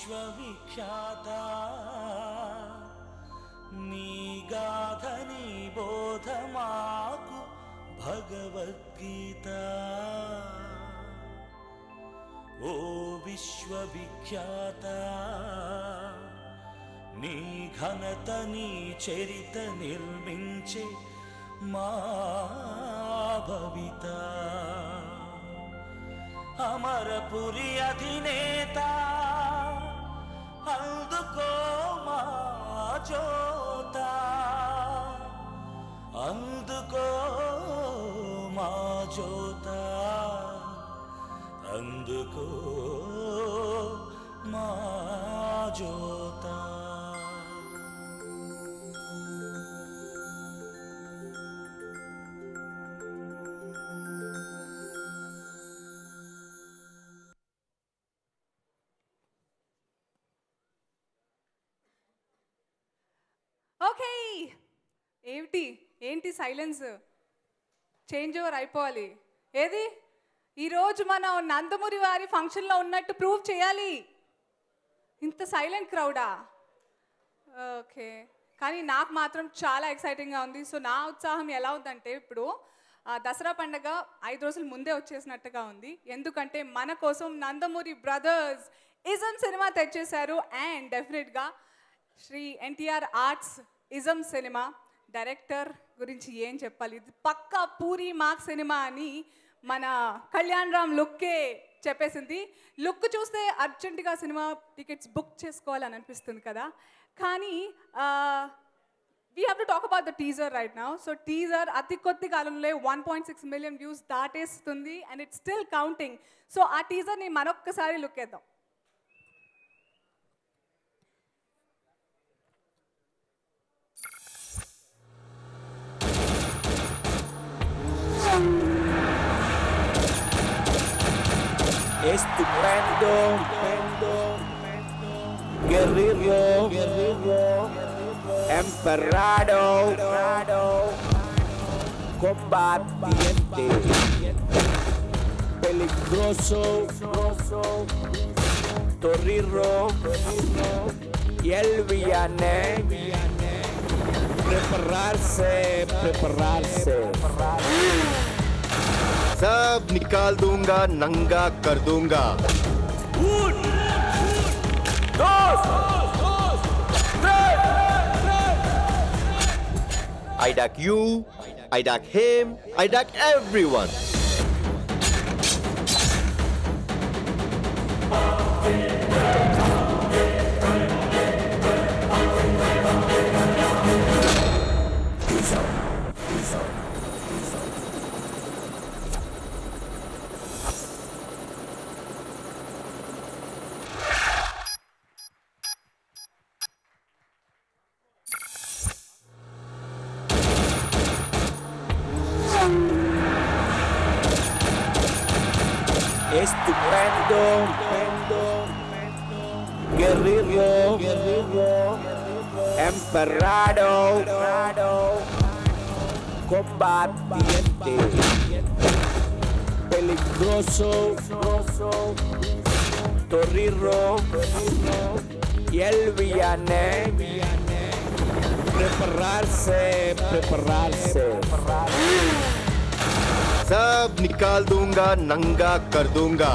విశ్వవిఖ్యాత నీ గాథ నీ బోధ మాకు భగవద్గీత. ఓ విశ్వవిఖ్యాత నీ ఘనత నీ చరిత నిర్మించే మా భవిత. అమరపురి అధినేత అందుకో మా జోత, అందుకో మా జోత, అందుకో మా జోత. ఓకే, ఏంటి సైలెన్స్? చేంజ్ ఓవర్ అయిపోవాలి. ఏది ఈరోజు మనం నందమూరి వారి ఫంక్షన్లో ఉన్నట్టు ప్రూవ్ చేయాలి. ఇంత సైలెంట్ క్రౌడా? ఓకే, కానీ నాకు మాత్రం చాలా ఎక్సైటింగ్గా ఉంది. సో నా ఉత్సాహం ఎలా ఉందంటే, ఇప్పుడు దసరా పండగ 5 రోజుల ముందే వచ్చేసినట్టుగా ఉంది. ఎందుకంటే మన కోసం నందమూరి బ్రదర్స్ ఇజం సినిమా తెచ్చేశారు. అండ్ డెఫినెట్గా శ్రీ ఎన్టీఆర్ ఆర్ట్స్ ఇజం సినిమా డైరెక్టర్ గురించి ఏం చెప్పాలి, ఇది పక్కా పూరి మార్క్ సినిమా అని మన కళ్యాణ్ రామ్ లుక్కే చెప్పేసింది. లుక్ చూస్తే అర్జెంటుగా సినిమా టికెట్స్ బుక్ చేసుకోవాలని అనిపిస్తుంది కదా. కానీ we have to talk about the teaser right now. So teaser అతి కొద్ది కాలంలో 1.6 మిలియన్ వ్యూస్ దాటేస్తుంది and it's still counting. So ఆ టీజర్ని మరొక్కసారి లుక్ వేద్దాం. Estupendo, guerrero, emperado, combatiente, peligroso, torriro y el villano. Prepararse. सब निकाल दूंगा, नंगा कर दूंगा. I duck you, I duck him, I duck everyone. Estupendo, guerrero, emperado, combatiente, peligroso, torriro y el villano. Prepararse. सब निकाल दूंगा, नंगा कर दूंगा.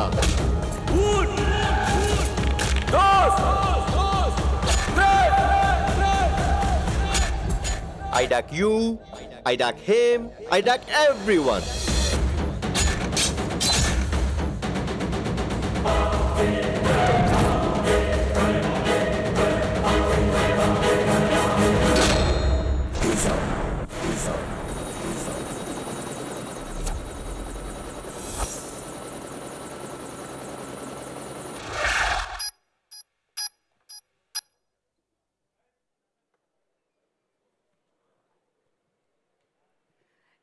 I duck you, I duck him, I duck everyone.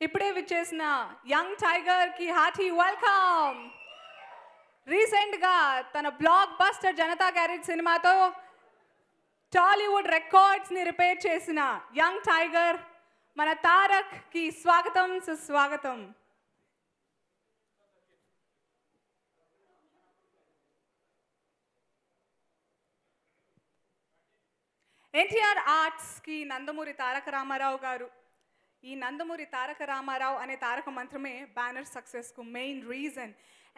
ఇప్పుడే విచ్చేసిన యంగ్ టైగర్ కి హార్టీ వెల్కమ్. రీసెంట్గా తన బ్లాక్ బస్టర్ జనతా గ్యారేజ్ సినిమాతో టాలీవుడ్ రికార్డ్స్ని రిపేర్ చేసిన యంగ్ టైగర్ మన తారక్ కి స్వాగతం, సుస్వాగతం. ఎన్టీఆర్ ఆర్ట్స్కి నందమూరి తారక రామారావు గారు, ఈ నందమూరి తారక రామారావు అనే తారక మంత్రమే బ్యానర్ సక్సెస్కు main reason.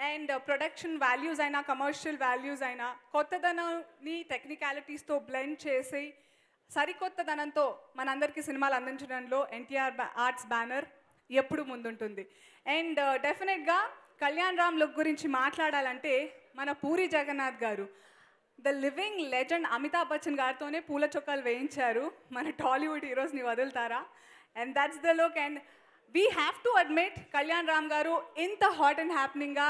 And production values అయినా కమర్షియల్ వాల్యూస్ అయినా కొత్తదనాన్ని టెక్నికాలిటీస్తో బ్లెండ్ చేసి సరికొత్తదనంతో మనందరికీ సినిమాలు అందించడంలో ఎన్టీఆర్ ఆర్ట్స్ బ్యానర్ ఎప్పుడు ముందుంటుంది. అండ్ డెఫినెట్గా కళ్యాణ్ రామ్ లుక్ గురించి మాట్లాడాలంటే మన Puri Jagannadh garu, the living legend Amitabh Bachchan గారితోనే పూల చొక్కాలు వేయించారు. మన టాలీవుడ్ హీరోస్ని వదులుతారా? And that's the look. And we have to admit Kalyan Ram garu ఇంత హాట్ అండ్ హ్యాపెనింగ్గా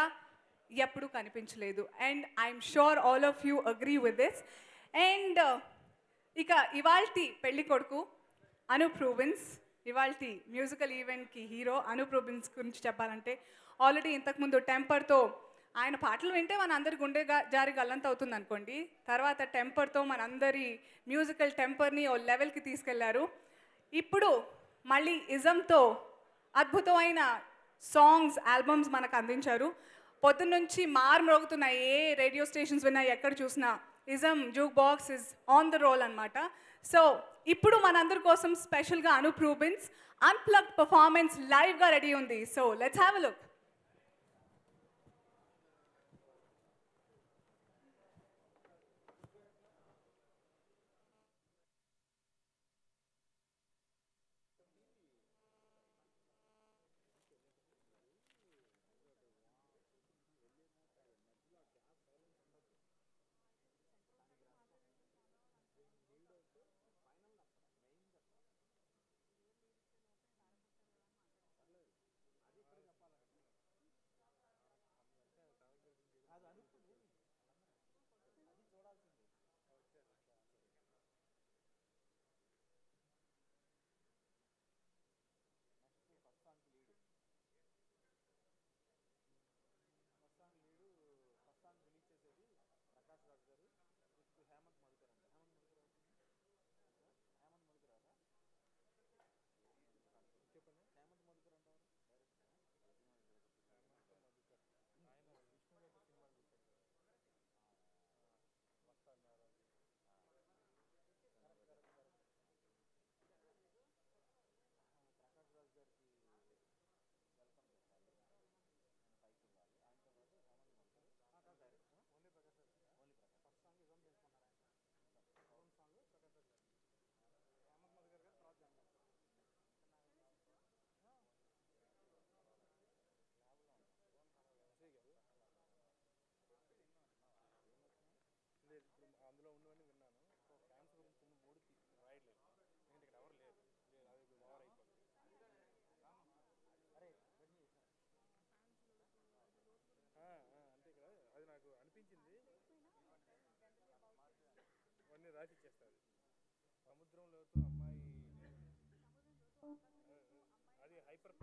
ఎప్పుడూ కనిపించలేదు. And I'm sure all of you agree with this. And ఇక ఇవాల్టి పెళ్లి కొడుకు అనూప్ రూబెన్స్, ఇవాల్టి మ్యూజికల్ ఈవెంట్కి హీరో అనూప్ రూబెన్స్ గురించి చెప్పాలంటే ఆల్రెడీ ఇంతకుముందు టెంపర్తో ఆయన పాటలు వింటే మన అందరి గుండె జారి గల్లంత అవుతుంది అనుకోండి. తర్వాత టెంపర్తో మనందరి మ్యూజికల్ టెంపర్ని ఓ లెవెల్కి తీసుకెళ్లారు. ఇప్పుడు మళ్ళీ ఇజంతో అద్భుతమైన సాంగ్స్ ఆల్బమ్స్ మనకు అందించారు. పొద్దున్నుంచి మ్రోగుతున్న ఏ రేడియో స్టేషన్స్ విన్నా ఎక్కడ చూసినా ism juke box is on the roll అనమాట. సో ఇప్పుడు మనందరి కోసం స్పెషల్గా అనూప్ రూబెన్స్ అన్ప్లగ్డ్ పర్ఫార్మెన్స్ లైవ్గా రెడీ ఉంది. So let's have a look. రాసిచ్చేస్తారు సముద్రంలోతో అమ్మాయి అది hyper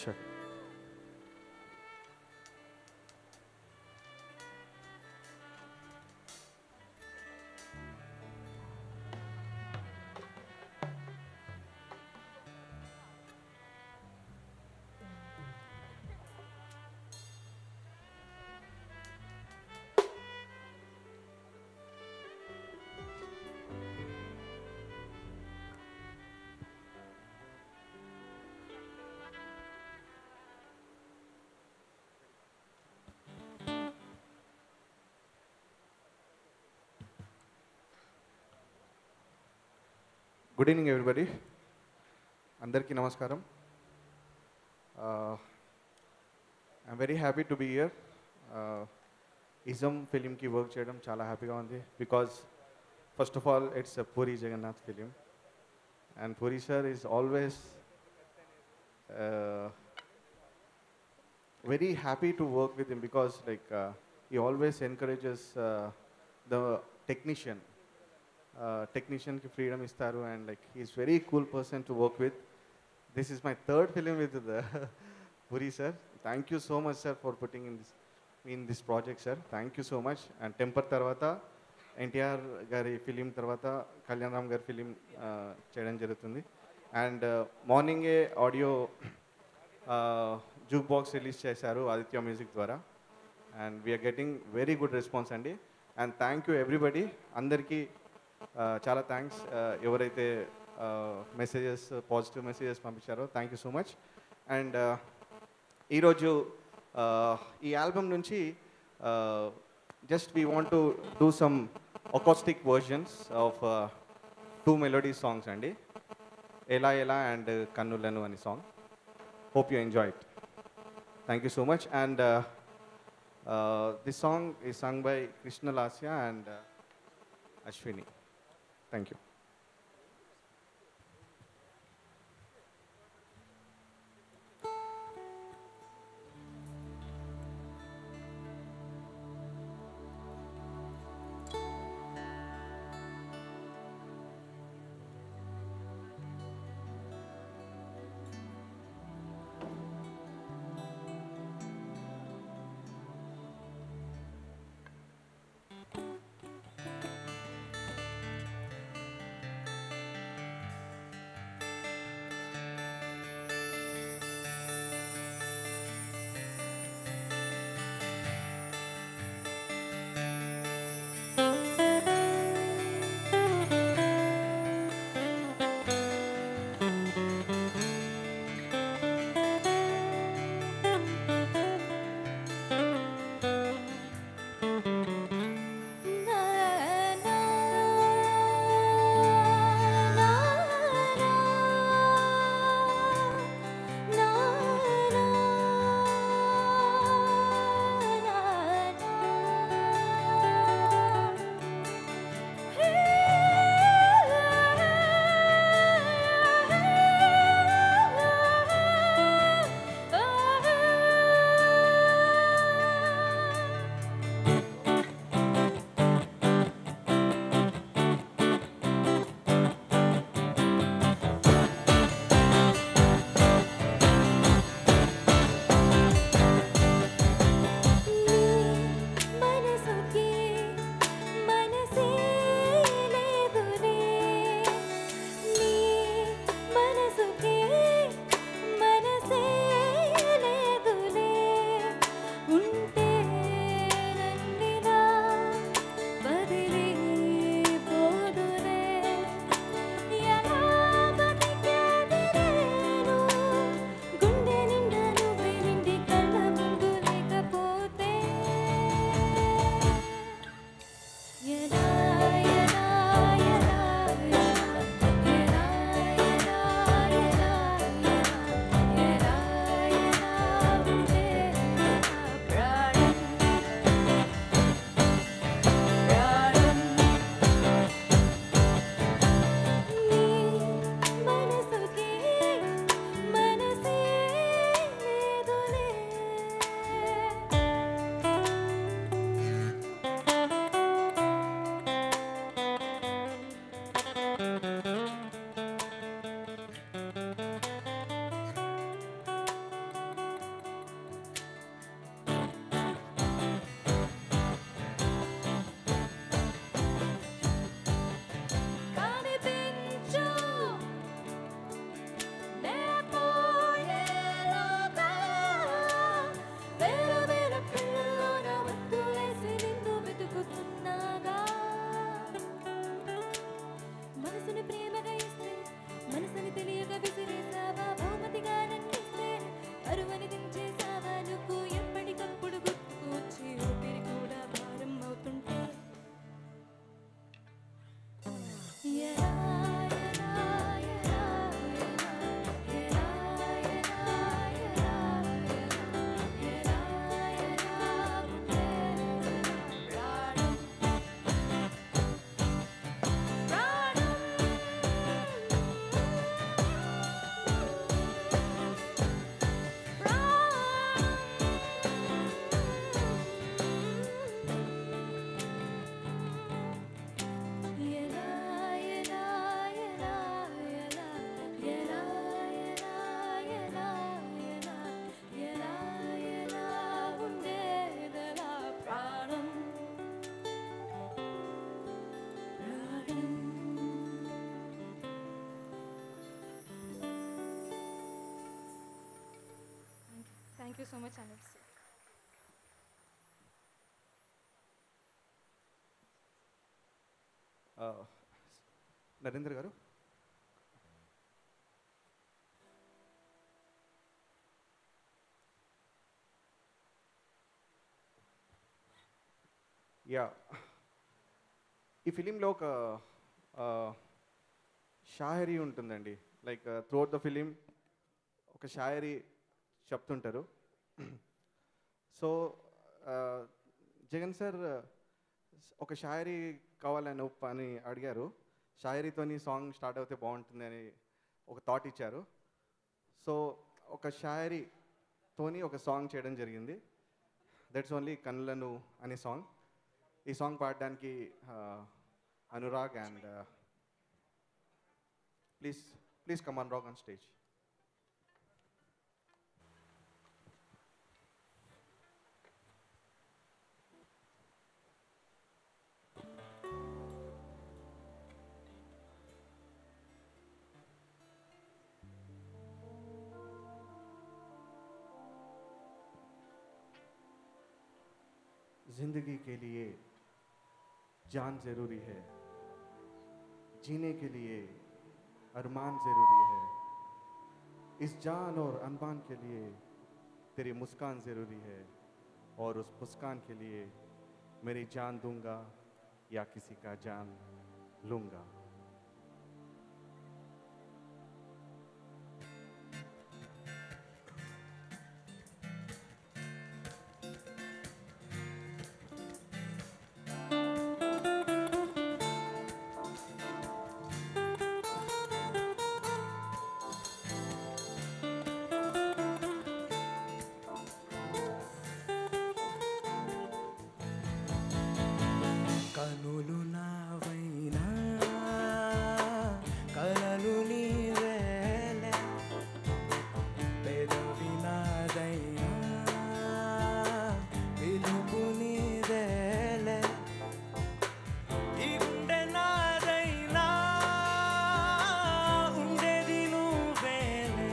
Check. Good evening, everybody. Andarki namaskaram. I'm very happy to be here. Ism film ki work cheyadam chala happy ga undi because first of all it's a Puri Jagannath film and Puri sir is always uh, very happy to work with him because he always encourages the technician. Technician ki freedom istaru, and he's very cool person to work with. This is my third film with the Puri sir. Thank you so much, sir, for putting in this project, sir. Thank you so much. And Temper tarvata NTR gari film tarvata Kalyan Ram gari film cheyadam jarugutundi. And morning audio jukebox release chesaru Aditya Music ద్వారా, and we are getting very good response andi. And thank you everybody, andarki చాలా thanks ఎవరైతే messages positive messages పంపించారో, thank you so much. And ఈరోజు ఈ album నుంచి just we want to do some acoustic versions of 2 melody songs అండి, ఎలా ఎలా and కన్నులను అని song. Hope you enjoy it. Thank you so much. And this song is sung by Krishnalasya and Ashwini. Thank you. Thank you so much Anil sir. Narendra garu. Yeah, ఈ ఫిలింలో ఒక షాయరీ ఉంటుందండి. Like throughout the film ఒక షాయరీ చెప్తుంటారు. సో జగన్ సార్ ఒక షాయరీ కావాలని అని అడిగారు. షాయరీతోని సాంగ్ స్టార్ట్ అవుతే బాగుంటుంది అని ఒక థాట్ ఇచ్చారు. సో ఒక షాయరీతోని ఒక సాంగ్ చేయడం జరిగింది. దట్స్ ఓన్లీ కన్నులను అనే సాంగ్. ఈ సాంగ్ పాడడానికి Anurag and please come Anurag on stage. जिंदगी के लिए जान ज़रूरी है, जीने के लिए अरमान ज़रूरी है, इस जान और अरमान के लिए तेरी मुस्कान ज़रूरी है, और उस मुस्कान के लिए मेरी जान दूंगा या किसी का जान लूँगा. కనులు నావైనా కలలు నీవేలే, పెదవి నాదైనా పిలుపు నీదేలే, ఈ గుండె నాదైనా ఉండేది నువ్వేలే,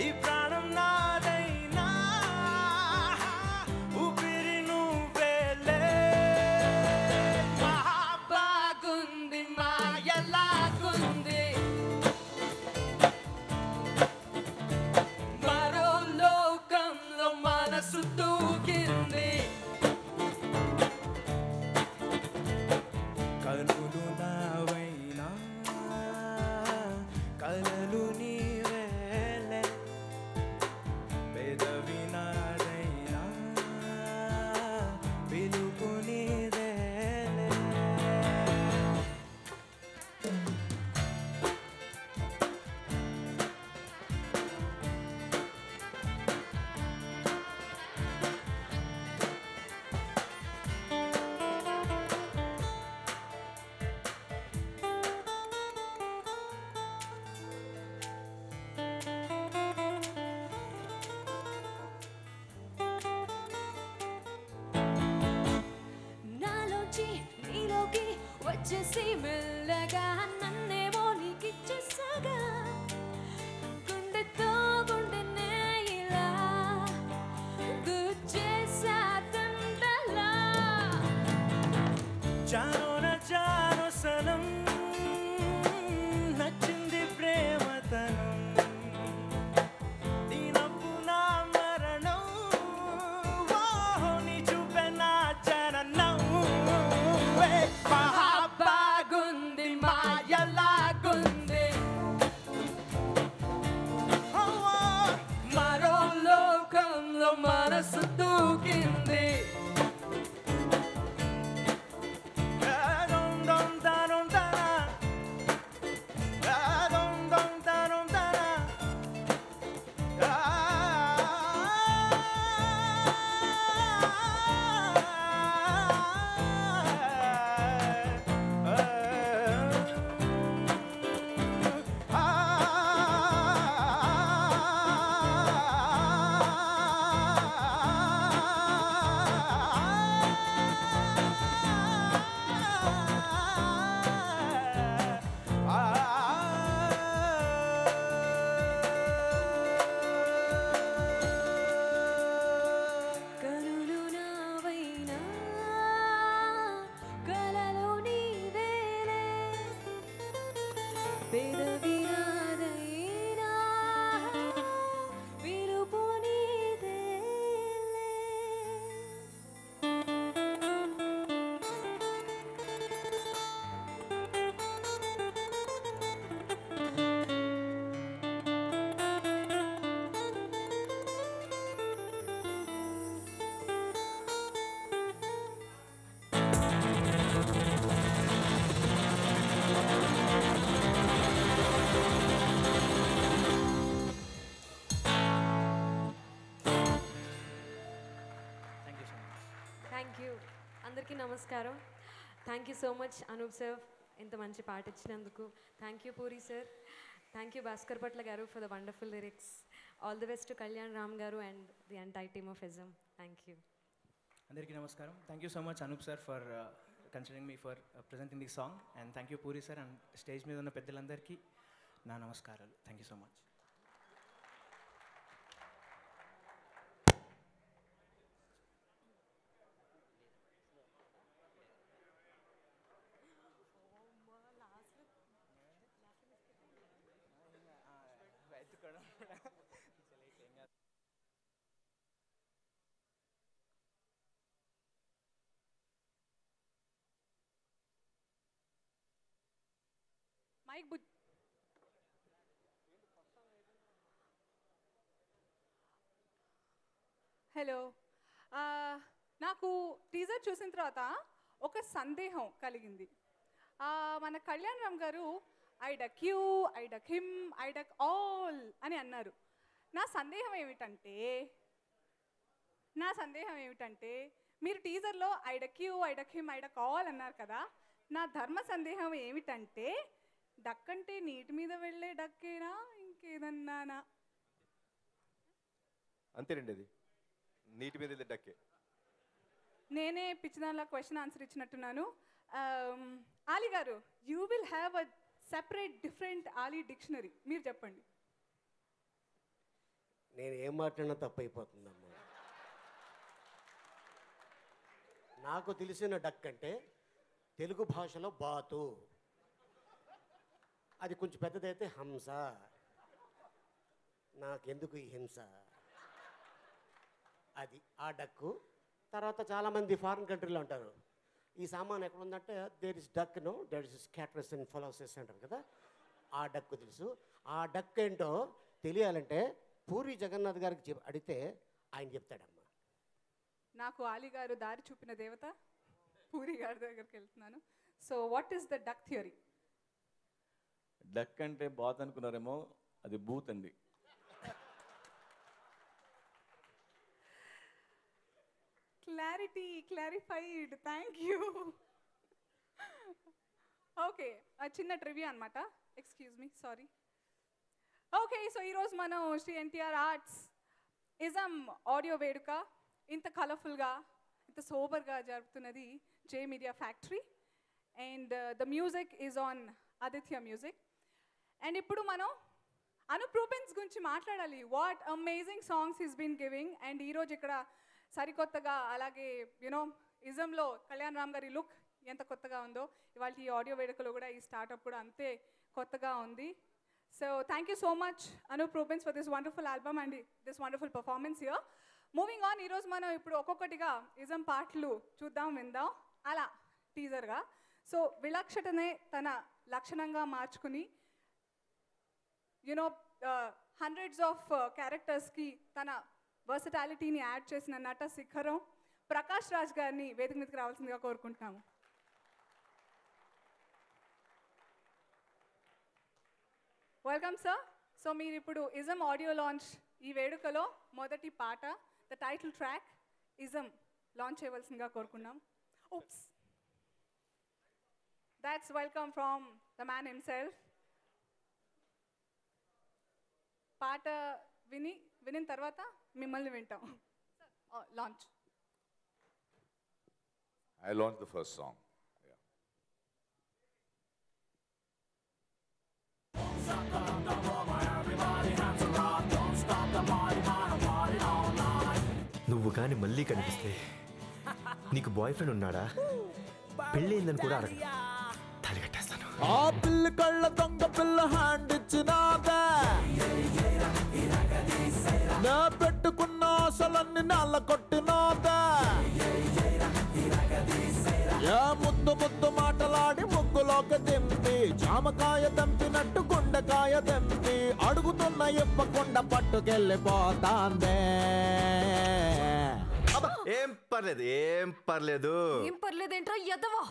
ఈ ప్రాణం నాదైనా ఊపిరి నువ్వేలే. బాగుంది మాయలాగుంది, మరో లోకంలో మనసు దూకింది, కనులు నావైనా కలలు నీవేలే, పెదవి నాదైనా పిలుపు నీదేలే. నాలోంచి నీలోకి వచ్చేసి మెల్లగా నన్నేమో నీకిచ్చేసాగా, గుండెతో గుండెనే ఇలా గుచ్చేసాదండలా. జానోన జానో సనం నచ్చింది ప్రేమతనం, నీ నవ్వు నా మరణం, ఓహో నీ చూపే నా జననం. బాగుంది మాయలాగుంది, మరో లోకంలో మనసు దూకింది, థ్యాంక్ యూ అందరికీ నమస్కారం. Thank you so much Anoop sir ఇంత మంచి పాట ఇచ్చినందుకు. Thank you Puri sir. Thank you Bhaskarabhatla garu for the wonderful lyrics. All the best to Kalyan Ram garu and the entire team of ism. Thank you. అందరికీ నమస్కారం. Thank you so much Anoop sir for considering me for presenting the song and thank you Puri sir and stage మీద ఉన్న పెద్దలందరికీ నా నమస్కారాలు. Thank you so much. Mike బుడ్ hello. నాకు teaser చూసిన తర్వాత ఒక సందేహం కలిగింది. మన Kalyan Ram garu I duck you, I duck him, I duck all అని అన్నారు. నా సందేహం ఏమిటంటే మీరు టీజర్లో I duck you, I duck him, I duck all అన్నారు కదా. నా ధర్మ సందేహం ఏమిటంటే డక్ అంటే నీటి మీద వెళ్ళే డక్కేనా ఇంకేదన్నానా? అంతేనండి, అది నీటి మీద డక్కే. నేనే పిచ్చిదానిలా క్వశ్చన్ ఆన్సర్ ఇచ్చినట్టున్నాను. ఆలీ గారు, you will have a separate different Ali dictionary. మీరు చెప్పండి. నేను ఏం మాట్లాడినా తప్పైపోతుందమ్మా. నాకు తెలిసిన డక్ అంటే తెలుగు భాషలో బాతు, అది కొంచెం పెద్దదైతే హంస. నాకెందుకు ఈ హింస, అది ఆ డక్కు. తర్వాత చాలామంది ఫారిన్ కంట్రీలో అంటారు ఈ సామాన్ ఎక్కడ ఉందంటే there is duck no there is క్యాటరస్ అండ్ ఫలాసెస్ అంటారు కదా, ఆ డక్కు తెలుసు. ఆ డక్ ఏంటో తెలియాలంటే పూరి జగన్నాథ్ గారికి అడిగితే ఆయన చెప్తాడమ్మా. నాకు ఆలీ గారు దారి చూపిన దేవత, పూరి గారి దగ్గరికి వెళ్తున్నాను. So what is the duck theory? Duck అంటే బాత్ అనుకున్నారేమో, అది బూత్ అండి. Clarified, thank you. ఓకే, చిన్న ట్రివియా అనమాట. Excuse me, sorry. Okay, so ఈరోజు మనం Shri NTR arts ism audio వేడుక ఇంత కలర్ఫుల్గా, ఇంత సోబర్గా జరుపుతున్నది J media factory. And the music is on Aditya music. And ఇప్పుడు మనం అనూప్ రూబెన్స్ గురించి మాట్లాడాలి. What amazing songs he's been giving. And ఈరోజు ఇక్కడ సరికొత్తగా, అలాగే యూనో ఇజంలో కళ్యాణ్ రామ్ గారి లుక్ ఎంత కొత్తగా ఉందో, ఇవాళ ఈ ఆడియో వేడుకలో కూడా ఈ స్టార్ట్అప్ కూడా అంతే కొత్తగా ఉంది. So thank you so much Anup Rubens for this wonderful album and this wonderful performance here. Moving on, ఈరోజు మనం ఇప్పుడు ఒక్కొక్కటిగా ఇజం పాటలు చూద్దాం, విందాం అలా టీజర్గా. సో విలక్షణనే తన లక్షణంగా మార్చుకుని యునో హండ్రెడ్స్ ఆఫ్ క్యారెక్టర్స్కి తన వర్సటాలిటీని యాడ్ చేసిన నట శిఖరం ప్రకాష్ రాజ్ గారిని వేదిక మీదకి రావాల్సిందిగా కోరుకుంటున్నాము. Welcome sir. సో మీరు ఇప్పుడు ఇజం ఆడియో లాంచ్ ఈ వేడుకలో మొదటి పాట, the title track ism launch చేయవలసిందిగా కోరుకున్నాం. Oops, that's welcome from the man himself. పాట వినిన తర్వాత మిమ్మల్ని వింటాం. Launch. I launched the first song. Yeah. నువ్వు కానీ మళ్ళీ కనిపిస్తే నీకు బాయ్ ఫ్రెండ్ ఉన్నాడా, పెళ్ళయిందని కూడా అడగ, తాళి కట్టేస్తాను. ఆ పిల్ల కళ్ళ దొంగ పిల్ల హ్యాండ్ ఇచ్చినాదా, నా పెట్టుకున్న ఆశలన్నీ నల్ల కొట్టినాదా, ఏ ముద్దు ముద్దు మాటలాడి ముగ్గులోకి దింపి, జామకాయ దంపినట్టు గుండెకాయ దంపి, అడుగుతున్న ఇప్పకుండా పట్టుకెళ్ళిపోతాందే. ఏం పర్లేదు, ఏం పర్లేదు. ఏం పర్లేదేంట్రా ఎదవా.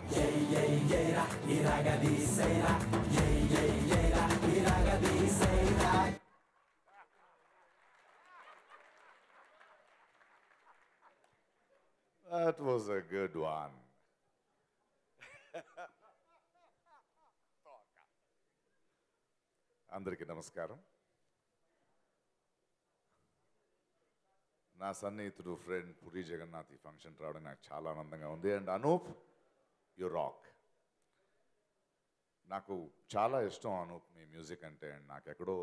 That was a good one. అందరికీ నమస్కారం. నా సన్నిహితుడు ఫ్రెండ్ పురి జగన్నాథ్ ఈ ఫంక్షన్ రావడం నాకు చాలా ఆనందంగా ఉంది. And Anup, you rock. నాకు చాలా ఇష్టం అనూప్ మీ మ్యూజిక్ అంటే. అండ్ నాకు ఎక్కడో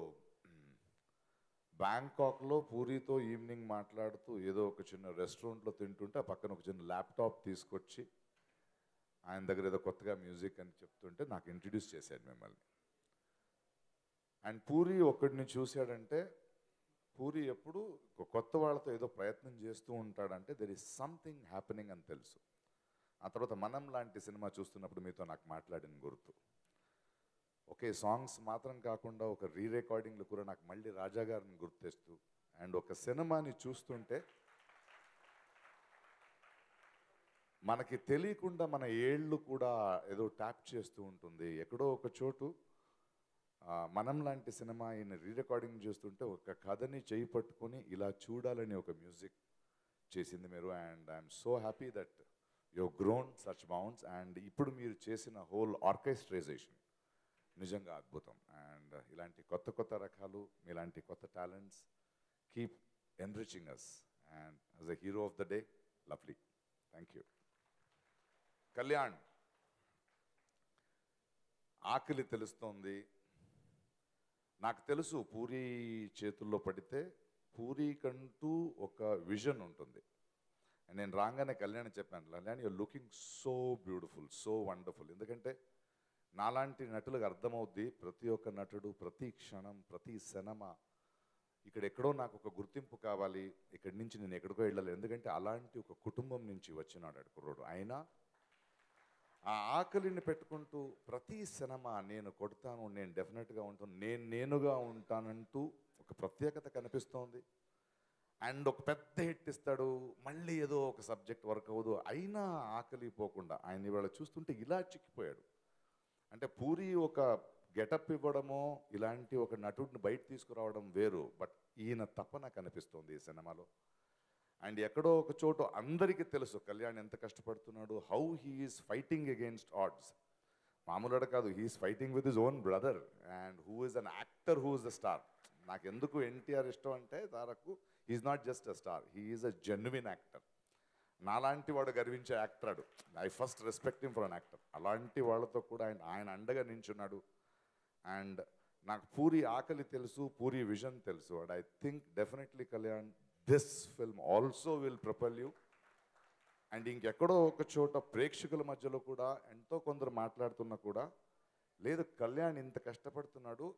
బ్యాంకాక్లో పూరితో ఈవినింగ్ మాట్లాడుతూ ఏదో ఒక చిన్న రెస్టారెంట్లో తింటుంటే ఆ పక్కన ఒక చిన్న ల్యాప్టాప్ తీసుకొచ్చి ఆయన దగ్గర ఏదో కొత్తగా మ్యూజిక్ అని చెప్తుంటే నాకు ఇంట్రడ్యూస్ చేశాడు మిమ్మల్ని. అండ్ పూరి ఒక్కడిని చూశాడంటే పూరి ఎప్పుడు కొత్త వాళ్ళతో ఏదో ప్రయత్నం చేస్తూ ఉంటాడంటే దెర్ ఈస్ సంథింగ్ హ్యాపెనింగ్ అని తెలుసు. ఆ తర్వాత మనం లాంటి సినిమా చూస్తున్నప్పుడు మీతో నాకు మాట్లాడిన గుర్తు. ఒకే సాంగ్స్ మాత్రం కాకుండా ఒక రీ రికార్డింగ్లు కూడా నాకు మళ్ళీ రాజా గారిని గుర్తేస్తూ అండ్ ఒక సినిమాని చూస్తుంటే మనకి తెలియకుండా మన ఏళ్ళు కూడా ఏదో ట్యాప్ చేస్తూ ఉంటుంది. ఎక్కడో ఒక చోటు మనం లాంటి సినిమా ఈయన రీ రికార్డింగ్ చేస్తుంటే ఒక కథని చేయి పట్టుకొని ఇలా చూడాలని ఒక మ్యూజిక్ చేసింది మీరు. And I'm so happy that you grown such bounds. And ఇప్పుడు మీరు చేసిన హోల్ ఆర్కెస్ట్రైజేషన్ నిజంగా అద్భుతం. అండ్ ఇలాంటి కొత్త కొత్త రకాలు మీలాంటి కొత్త talents keep enriching us. And as a hero of the day, lovely. Thank you. Kalyan, ఆకలి తెలుస్తోంది. నాకు తెలుసు పూరి చేతుల్లో పడితే పూరికంటూ ఒక విజన్ ఉంటుంది. నేను రాగానే కళ్యాణ్ చెప్పాను, Kalyan your looking so beautiful, so wonderful. ఎందుకంటే నాలాంటి నటులకు అర్థమవుద్ది ప్రతి ఒక్క నటుడు ప్రతి క్షణం ప్రతి సినిమా ఇక్కడెక్కడో నాకు ఒక గుర్తింపు కావాలి, ఇక్కడి నుంచి నేను ఎక్కడికో వెళ్ళాలి. ఎందుకంటే అలాంటి ఒక కుటుంబం నుంచి వచ్చినాడు కుర్రోడు. అయినా ఆ ఆకలిని పెట్టుకుంటూ ప్రతి సినిమా నేను కొడతాను, నేను డెఫినెట్గా ఉంటాను, నేనుగా ఉంటానంటూ ఒక ప్రత్యేకత కనిపిస్తోంది. అండ్ ఒక పెద్ద హిట్ ఇస్తాడు, మళ్ళీ ఏదో ఒక సబ్జెక్ట్ వర్క్ అవ్వదు, అయినా ఆకలి పోకుండా ఆయన ఇవాళ చూస్తుంటే ఇలా చిక్కిపోయాడు. అంటే పూరి ఒక గెటప్ ఇవ్వడమో ఇలాంటి ఒక నటుడిని బయట తీసుకురావడం వేరు, బట్ ఈయన తపన కనిపిస్తోంది ఈ సినిమాలో. అండ్ ఎక్కడో ఒక చోటు అందరికీ తెలుసు కళ్యాణ్ ఎంత కష్టపడుతున్నాడు, how he's fighting against odds. మామూలుగా కాదు, he's fighting with his own brother and who is an actor who is the star. నాకు ఎందుకు ఎన్టీఆర్ ఇష్టం అంటే Tarak he's not just a star, he's a genuine actor. నాలాంటి వాడు గర్వించే యాక్టరాడు. I first respect him for an actor. అలాంటి వాళ్ళతో కూడా ఆయన అండగా నించున్నాడు. అండ్ నాకు పూరి ఆకలి తెలుసు, పూరి విజన్ తెలుసు. And I think definitely Kalyan this film also will propel you. And ఇంకెక్కడో ఒక చోట ప్రేక్షకుల మధ్యలో కూడా ఎంతో కొందరు మాట్లాడుతున్నా కూడా లేదు కళ్యాణ్ ఇంత కష్టపడుతున్నాడు,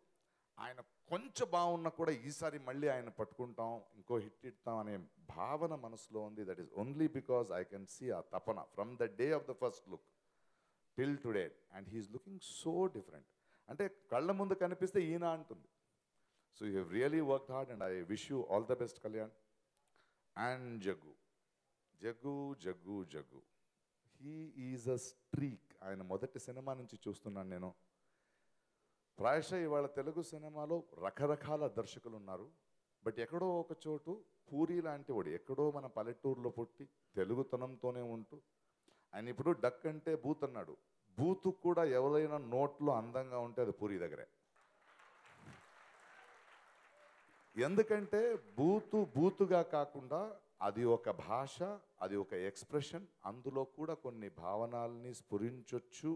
ఆయన కొంచెం బాగున్నా కూడా ఈసారి మళ్ళీ ఆయన పట్టుకుంటాం, ఇంకో హిట్ ఇస్తాం అనే భావన మనసులో ఉంది. That is only because I can see ఆ తపన from the day of the first look till today. And he is looking so different. అంటే కళ్ళ ముందు కనిపిస్తే ఈయన అంటుంది. So you have really worked hard and I wish you all the best Kalyan. And Jaggu he is a streak. ఆయన మొదటి cinema నుంచి చూస్తున్నాను నేను. ప్రాయశः ఇవాళ తెలుగు సినిమాలో రకరకాల దర్శకులు ఉన్నారు, బట్ ఎక్కడో ఒక చోటు పూరి లాంటి వాడు ఎక్కడో మన పల్లెటూరులో పుట్టి తెలుగుతనంతోనే ఉంటూ ఆయన ఇప్పుడు డక్ అంటే బూత్ అన్నాడు. బూతు కూడా ఎవరైనా నోట్లో అందంగా ఉంటే అది పూరి దగ్గరే. ఎందుకంటే బూతుగా కాకుండా అది ఒక భాష, అది ఒక ఎక్స్ప్రెషన్, అందులో కూడా కొన్ని భావనల్ని స్ఫురించొచ్చు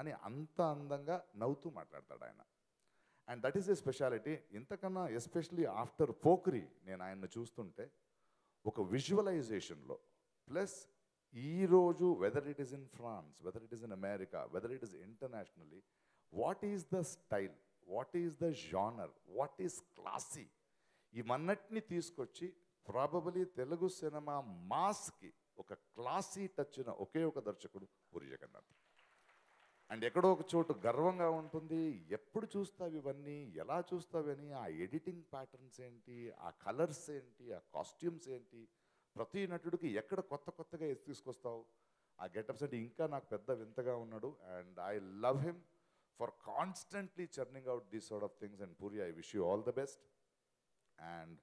అని అంత అందంగా నవ్వుతూ మాట్లాడతాడు ఆయన. And that is a speciality. ఇంతకన్నా ఎస్పెషలీ ఆఫ్టర్ పోక్రీ నేను ఆయన్ని చూస్తుంటే ఒక విజువలైజేషన్లో ప్లస్ ఈరోజు whether it is in France, whether it is in America, whether it is internationally, what is the style, what is the genre, what is classy, ఇవన్నిటిని తీసుకొచ్చి ప్రాబబలీ Telugu cinema మాస్కి ఒక క్లాసీ టచ్ ఒకే ఒక దర్శకుడు పూరి జగన్నాథ్. అండ్ ఎక్కడో ఒక చోటు గర్వంగా ఉంటుంది, ఎప్పుడు చూస్తావు ఇవన్నీ, ఎలా చూస్తావని, ఆ ఎడిటింగ్ ప్యాటర్న్స్ ఏంటి, ఆ కలర్స్ ఏంటి, ఆ కాస్ట్యూమ్స్ ఏంటి, ప్రతి నటుడికి ఎక్కడ కొత్తగా తీసుకొస్తావు, ఆ గెటప్స్ అంటే ఇంకా నాకు పెద్ద వింతగా ఉన్నాడు. And I love him for constantly churning out these sort of things. And puri, I wish you all the best. And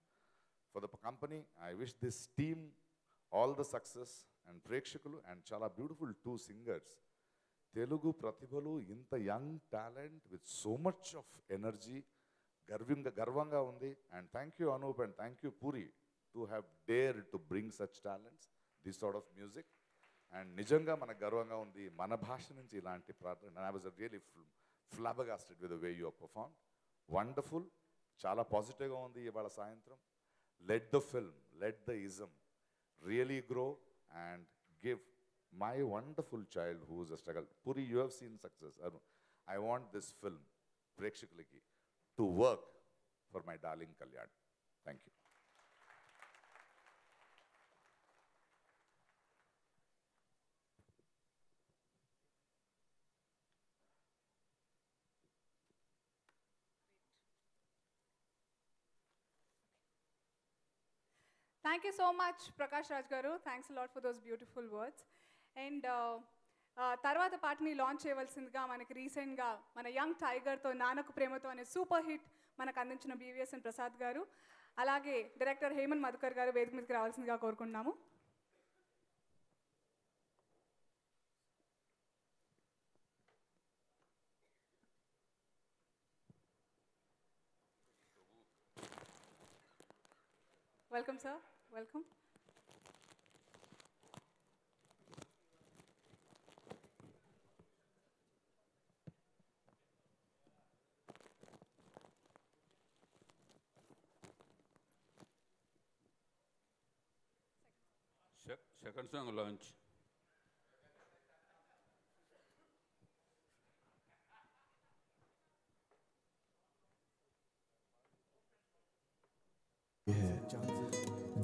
for the company, I wish this team all the success. And ప్రేక్షకులు and చాలా beautiful 2 singers. Telugu ప్రతిభలు ఇంత young talent with so much of energy గర్వంగా ఉంది. And thank you Anoop and thank you Puri to have dare to bring such talents this sort of music. And నిజంగా మనకు గర్వంగా ఉంది మన భాష నుంచి ఇలాంటి ప్రార్థన. I was really flabbergasted with the way you perform. Wonderful, చాలా పాజిటివ్గా ఉంది ఇవాళ సాయంత్రం. Let the film, let the ism really grow and give my wonderful child who is a struggle. Puri, you have seen success. I want this film, Prekshakuliki, to work for my darling Kalyan. Thank you. Thank you so much, Prakash Raj garu. Thanks a lot for those beautiful words. And తర్వాత పాటని launch చేయవలసిందిగా మనకి రీసెంట్గా మన young టైగర్తో నానకు ప్రేమతో అనే super hit మనకు అందించిన BVSN ప్రసాద్ గారు, అలాగే డైరెక్టర్ హేమంత్ మధుకర్ గారు వేదిక మీదకి రావాల్సిందిగా కోరుకుంటున్నాము. Welcome sir, welcome. Second song launch.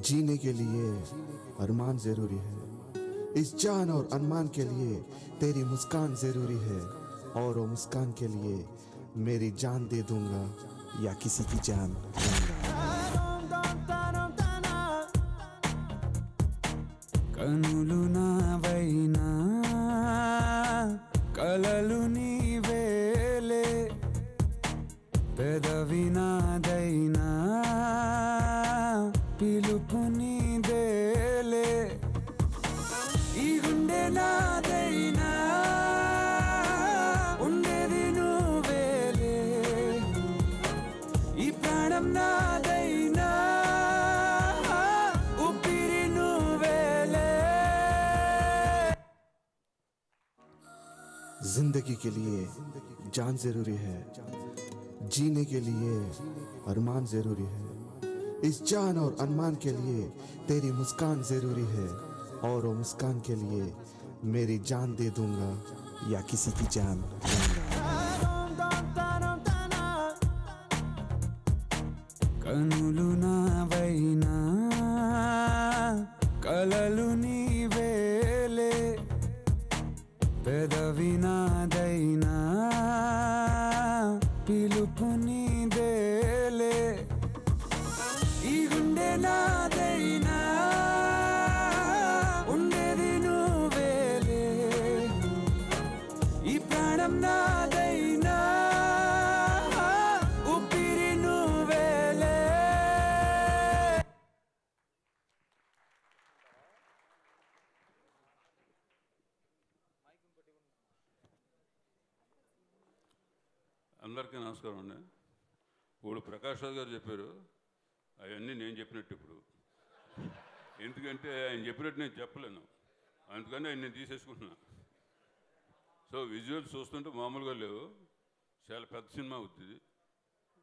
जीने के लिए अरमान जरूरी है, इस जान और अरमान के लिए तेरी मुस्कान जरूरी है, और वो मुस्कान के लिए मेरी जान दे दूंगा या किसी की जान కనులు నావైనా కలలు నీవేలే, పెదవి నాదైనా పిలుపు నీదేలే, ఈ గుండె నాదైనా ఉండేది నువ్వేలే, ఈ ప్రాణం నాదైనా जिंदगी के लिए जान जरूरी है, जीने के लिए अरमान जरूरी है, इस जान और अरमान के लिए तेरी मुस्कान जरूरी है, और वो मुस्कान के लिए मेरी जान दे दूंगा या किसी की जान కనులు నావైనా కలలు నీవేలే, పెదవి నాదైనా పిలుపు నీదేలే, ఈ గుండె నాదైనా ఉండేది నువ్వేలే, ఈ ప్రాణం నాదైనా ఊపిరి నువ్వేలే. అందరికీ నమస్కారం అండి. ఇప్పుడు ప్రకాష్ రాజ్ గారు చెప్పారు, అవన్నీ నేను చెప్పినట్టు ఇప్పుడు, ఎందుకంటే ఆయన చెప్పినట్టు నేను చెప్పలేను, అందుకని ఆయన నేను తీసేసుకుంటున్నా. సో విజువల్స్ చూస్తుంటే మామూలుగా లేవు, చాలా పెద్ద సినిమా అవుతుంది.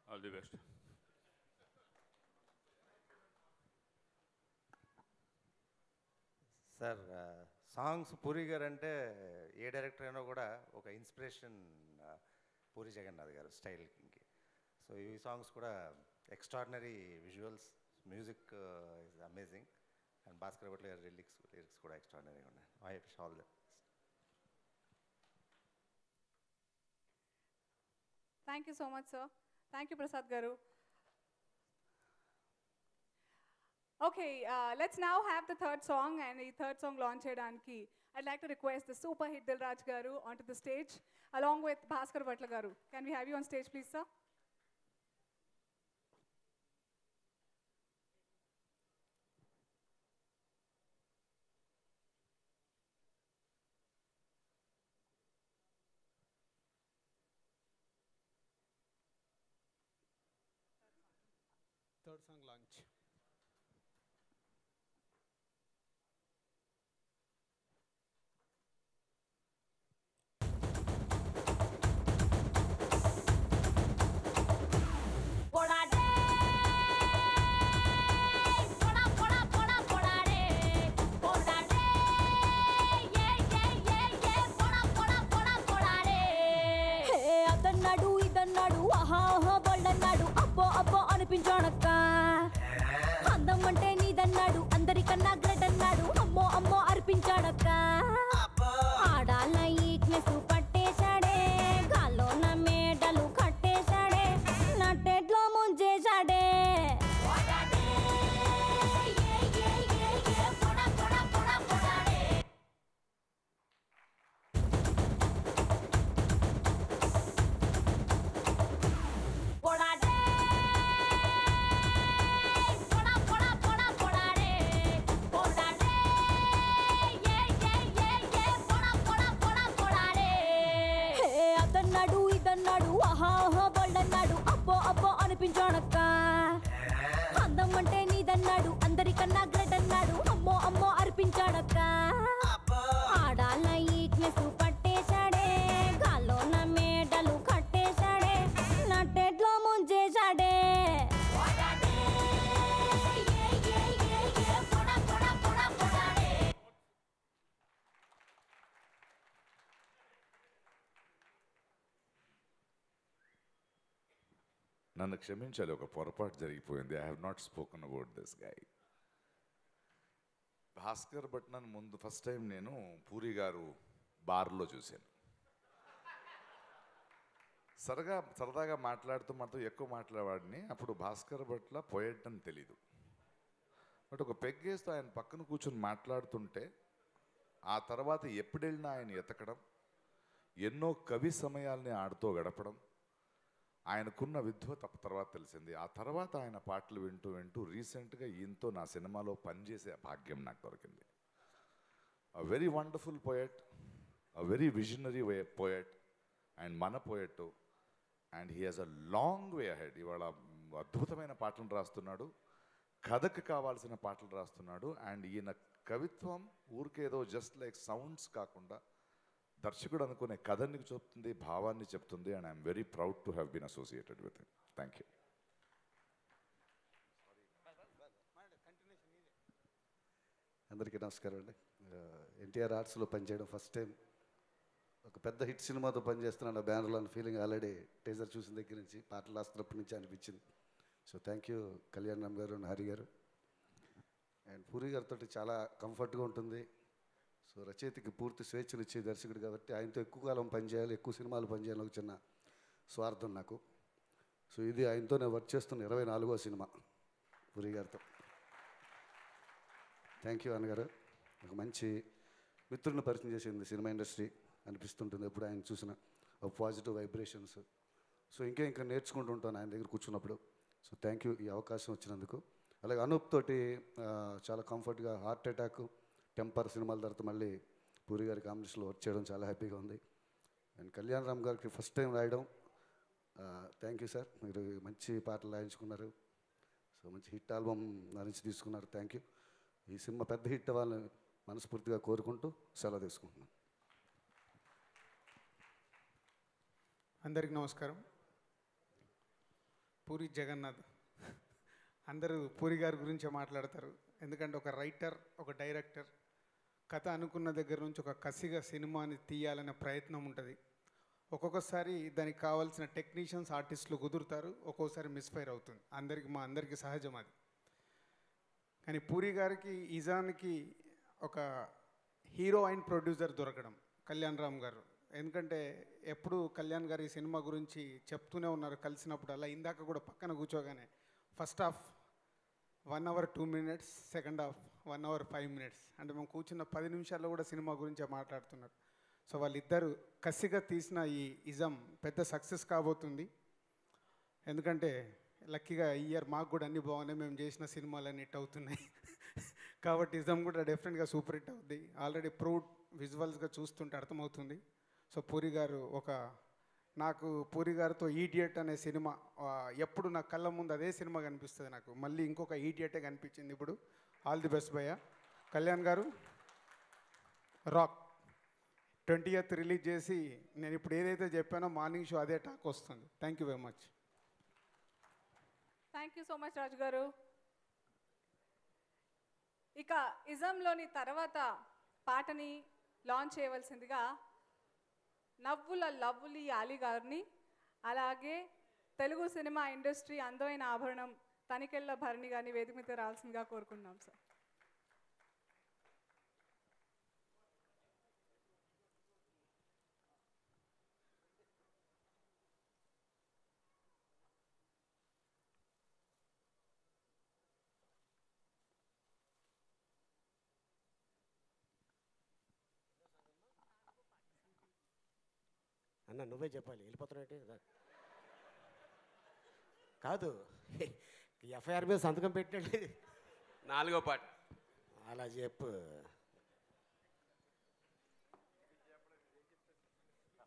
All the best. Sir, songs puri గారు అంటే ఏ డైరెక్టర్ అయినా కూడా ఒక ఇన్స్పిరేషన్ పూరి జగన్నాథ్ గారు స్టైల్కి. సో ఈ సాంగ్స్ కూడా extraordinary visuals, music is amazing, and Bhaskar Bhatla గారి లిరిక్స్ కూడా ఎక్స్ట్రాడినరీగా ఉన్నాయి. I wish all the Thank you so much, sir. Thank you, Prasad garu. Okay, let's now have the third song, and the third song launch cheyadaniki I'd like to request the super hit Dilraj garu onto the stage along with Bhaskar Bhatla garu. Can we have you on stage, please, sir? Third song launch. అదన్నాడు ఇదన్నాడు ఆహా ఆహా బొల్లన్నాడు అబ్బో అబ్బో అనిపించాడక్క. అందం అంటే నీదన్నాడు అందరికన్నా great అన్నాడు అమ్మో అమ్మో అర్పించాడక్క. ఆడాల ఈక్నెస్ పట్టేశాడే గాల్లో నా మేడలు కట్టేశాడే నట్టెట్లో ముంచేశాడే. అదన్నాడు ఇదన్నాడు ఆహా ఆహా బొల్లన్నాడు అబ్బో అబ్బో అనిపించాడక్క. అందం అంటే నీదన్నాడు అందరికన్నా గ్రేట్ అన్నాడు అమ్మో అమ్మో అర్పించాడక్క. ఆడాల ఈక్నెస్ పట్టేశాడే గాల్లో నా మేడలు కట్టేశాడే నట్టెట్లో ముంచేశాడే. నన్ను క్షమించాలి, ఒక పొరపాటు జరిగిపోయింది. I have not spoken about this guy. Bhaskarabhatla ముందు ఫస్ట్ టైం నేను పూరి గారు బార్లో చూశాను. సరదాగా మాట్లాడుతూ ఎక్కువ మాట్లాడేవాడిని. అప్పుడు భాస్కర్ భట్ల పోయెట్ అని తెలీదు. బట్ ఒక పెగ్గేస్తూ ఆయన పక్కన కూర్చొని మాట్లాడుతుంటే ఆ తర్వాత ఎప్పుడెళ్ళినా ఆయన ఎతకడం, ఎన్నో కవి సమయాల్ని ఆడుతూ గడపడం, ఆయనకున్న విద్వత తర్వాత తెలిసింది. ఆ తర్వాత ఆయన పాటలు వింటూ వింటూ రీసెంట్గా ఈయనతో నా సినిమాలో పనిచేసే భాగ్యం నాకు దొరికింది. A very wonderful poet, a very visionary poet and మన poet. And he has a long way ahead. ఇవాళ అద్భుతమైన పాటలు రాస్తున్నాడు, కథకు కావాల్సిన పాటలు రాస్తున్నాడు. అండ్ ఈయన కవిత్వం ఊరికేదో జస్ట్ లైక్ సౌండ్స్ కాకుండా దర్శకుడు అనుకునే కథని చెప్తుంది, భావాన్ని చెప్తుంది. And I'm very proud to have been associated with him. Thank you. అందరికీ నమస్కారం అండి. ఎన్టీఆర్ ఆర్ట్స్లో పనిచేయడం ఫస్ట్ టైం. ఒక పెద్ద హిట్ సినిమాతో పనిచేస్తున్నాను ఆ బ్యానర్లో అన్న ఫీలింగ్ ఆల్రెడీ టీజర్ చూసిన దగ్గర నుంచి, పాటలు రాస్తున్నప్పటి నుంచి అనిపించింది. So thank you Kalyan Ram garu and Hari గారు. అండ్ పూరి గారితో చాలా కంఫర్ట్గా ఉంటుంది. సో రచయితకి పూర్తి స్వేచ్ఛను ఇచ్చే దర్శకుడు కాబట్టి ఆయనతో ఎక్కువ కాలం పనిచేయాలి, ఎక్కువ సినిమాలు పనిచేయాలని ఒక చిన్న స్వార్థం నాకు. సో ఇది ఆయనతో నేను వర్క్ చేస్తున్న 24వ సినిమా పూరి గారితో. థ్యాంక్ యూ అన్నగారు. ఒక మంచి మిత్రుడిని పరిచయం చేసింది సినిమా ఇండస్ట్రీ అనిపిస్తుంటుంది ఎప్పుడు ఆయన చూసిన పాజిటివ్ వైబ్రేషన్స్. సో ఇంకా నేర్చుకుంటూ ఉంటాను ఆయన దగ్గర కూర్చున్నప్పుడు. సో థ్యాంక్ యూ ఈ అవకాశం వచ్చినందుకు. అలాగే అనూప్ తోటి చాలా కంఫర్ట్గా హార్ట్ అటాక్, టెంపర్ సినిమాల తర్వాత మళ్ళీ పూరి గారి కాంబినేషన్లో వర్క్ చేయడం చాలా హ్యాపీగా ఉంది. అండ్ కళ్యాణ్ రామ్ గారికి ఫస్ట్ టైం రాయడం. థ్యాంక్ యూ సార్, మీరు మంచి పాటలు రాయించుకున్నారు. సో మంచి హిట్ ఆల్బమ్ నా నుంచి తీసుకున్నారు. Thank you. ఈ సినిమా పెద్ద హిట్ అవ్వాలని మనస్ఫూర్తిగా కోరుకుంటూ సెలవు తీసుకుంటున్నాను. అందరికీ నమస్కారం. పూరి జగన్నాథ్, అందరూ పూరి గారి గురించే మాట్లాడతారు. ఎందుకంటే ఒక రైటర్, ఒక డైరెక్టర్ కథ అనుకున్న దగ్గర నుంచి ఒక కసిగా సినిమాని తీయాలనే ప్రయత్నం ఉంటుంది. ఒక్కొక్కసారి దానికి కావాల్సిన టెక్నీషియన్స్, ఆర్టిస్టులు కుదురుతారు, ఒక్కోసారి మిస్ఫైర్ అవుతుంది. మా అందరికీ సహజం అది. కానీ పూరి గారికి నిజానికి ఒక హీరో అండ్ ప్రొడ్యూసర్ దొరకడం కళ్యాణ్ రామ్ గారు. ఎందుకంటే ఎప్పుడు కళ్యాణ్ గారు ఈ సినిమా గురించి చెప్తూనే ఉన్నారు కలిసినప్పుడు. అలా ఇందాక కూడా పక్కన కూర్చోగానే first half 1 hour 2 minutes, second half 1 hour 5 minutes. అంటే మేము కూర్చున్న 10 నిమిషాల్లో కూడా సినిమా గురించే మాట్లాడుతున్నారు. సో వాళ్ళిద్దరు కసిగా తీసిన ఈ ఇజం పెద్ద సక్సెస్ కాబోతుంది. ఎందుకంటే లక్కీగా ఈ ఇయర్ మాకు కూడా అన్నీ బాగున్నాయి, మేము చేసిన సినిమాలన్నీ హిట్ అవుతున్నాయి. కాబట్టి ఇజం కూడా డెఫినెట్గా సూపర్ హిట్ అవుద్ది. ఆల్రెడీ ప్రూవ్డ్ విజువల్స్గా చూస్తుంటే అర్థమవుతుంది. సో పూరి గారు ఒక నాకు పూరి గారితో ఈడియట్ అనే సినిమా ఎప్పుడు నా కళ్ళ ముందు అదే సినిమా కనిపిస్తుంది. నాకు మళ్ళీ ఇంకొక ఈడియటే కనిపించింది ఇప్పుడు. ఆల్ ది బెస్ట్ భయ్య. కళ్యాణ్ గారు రాక్ 20th రిలీజ్ చేసి నేను ఇప్పుడు ఏదైతే చెప్పానో మార్నింగ్ షో అదే టాక్ వస్తుంది. Thank you very much. Thank you so much Raju garu. ఇక ఇజంలోని తర్వాత పాటని లాంచ్ చేయవలసిందిగా నవ్వుల లవ్వులి అలీ గారిని, అలాగే తెలుగు సినిమా ఇండస్ట్రీ అందమైన ఆభరణం తనికెళ్ళ భరణి గారిని వేదిక మీద రావాల్సిందిగా కోరుకుంటున్నాం సార్. అన్న నువ్వే చెప్పాలి, వెళ్ళిపోతున్నాయంటే కాదు. ఎఫ్ఐఆర్ మీద సంతకం పెట్టండి. 4వ పాట అలా చెప్పు.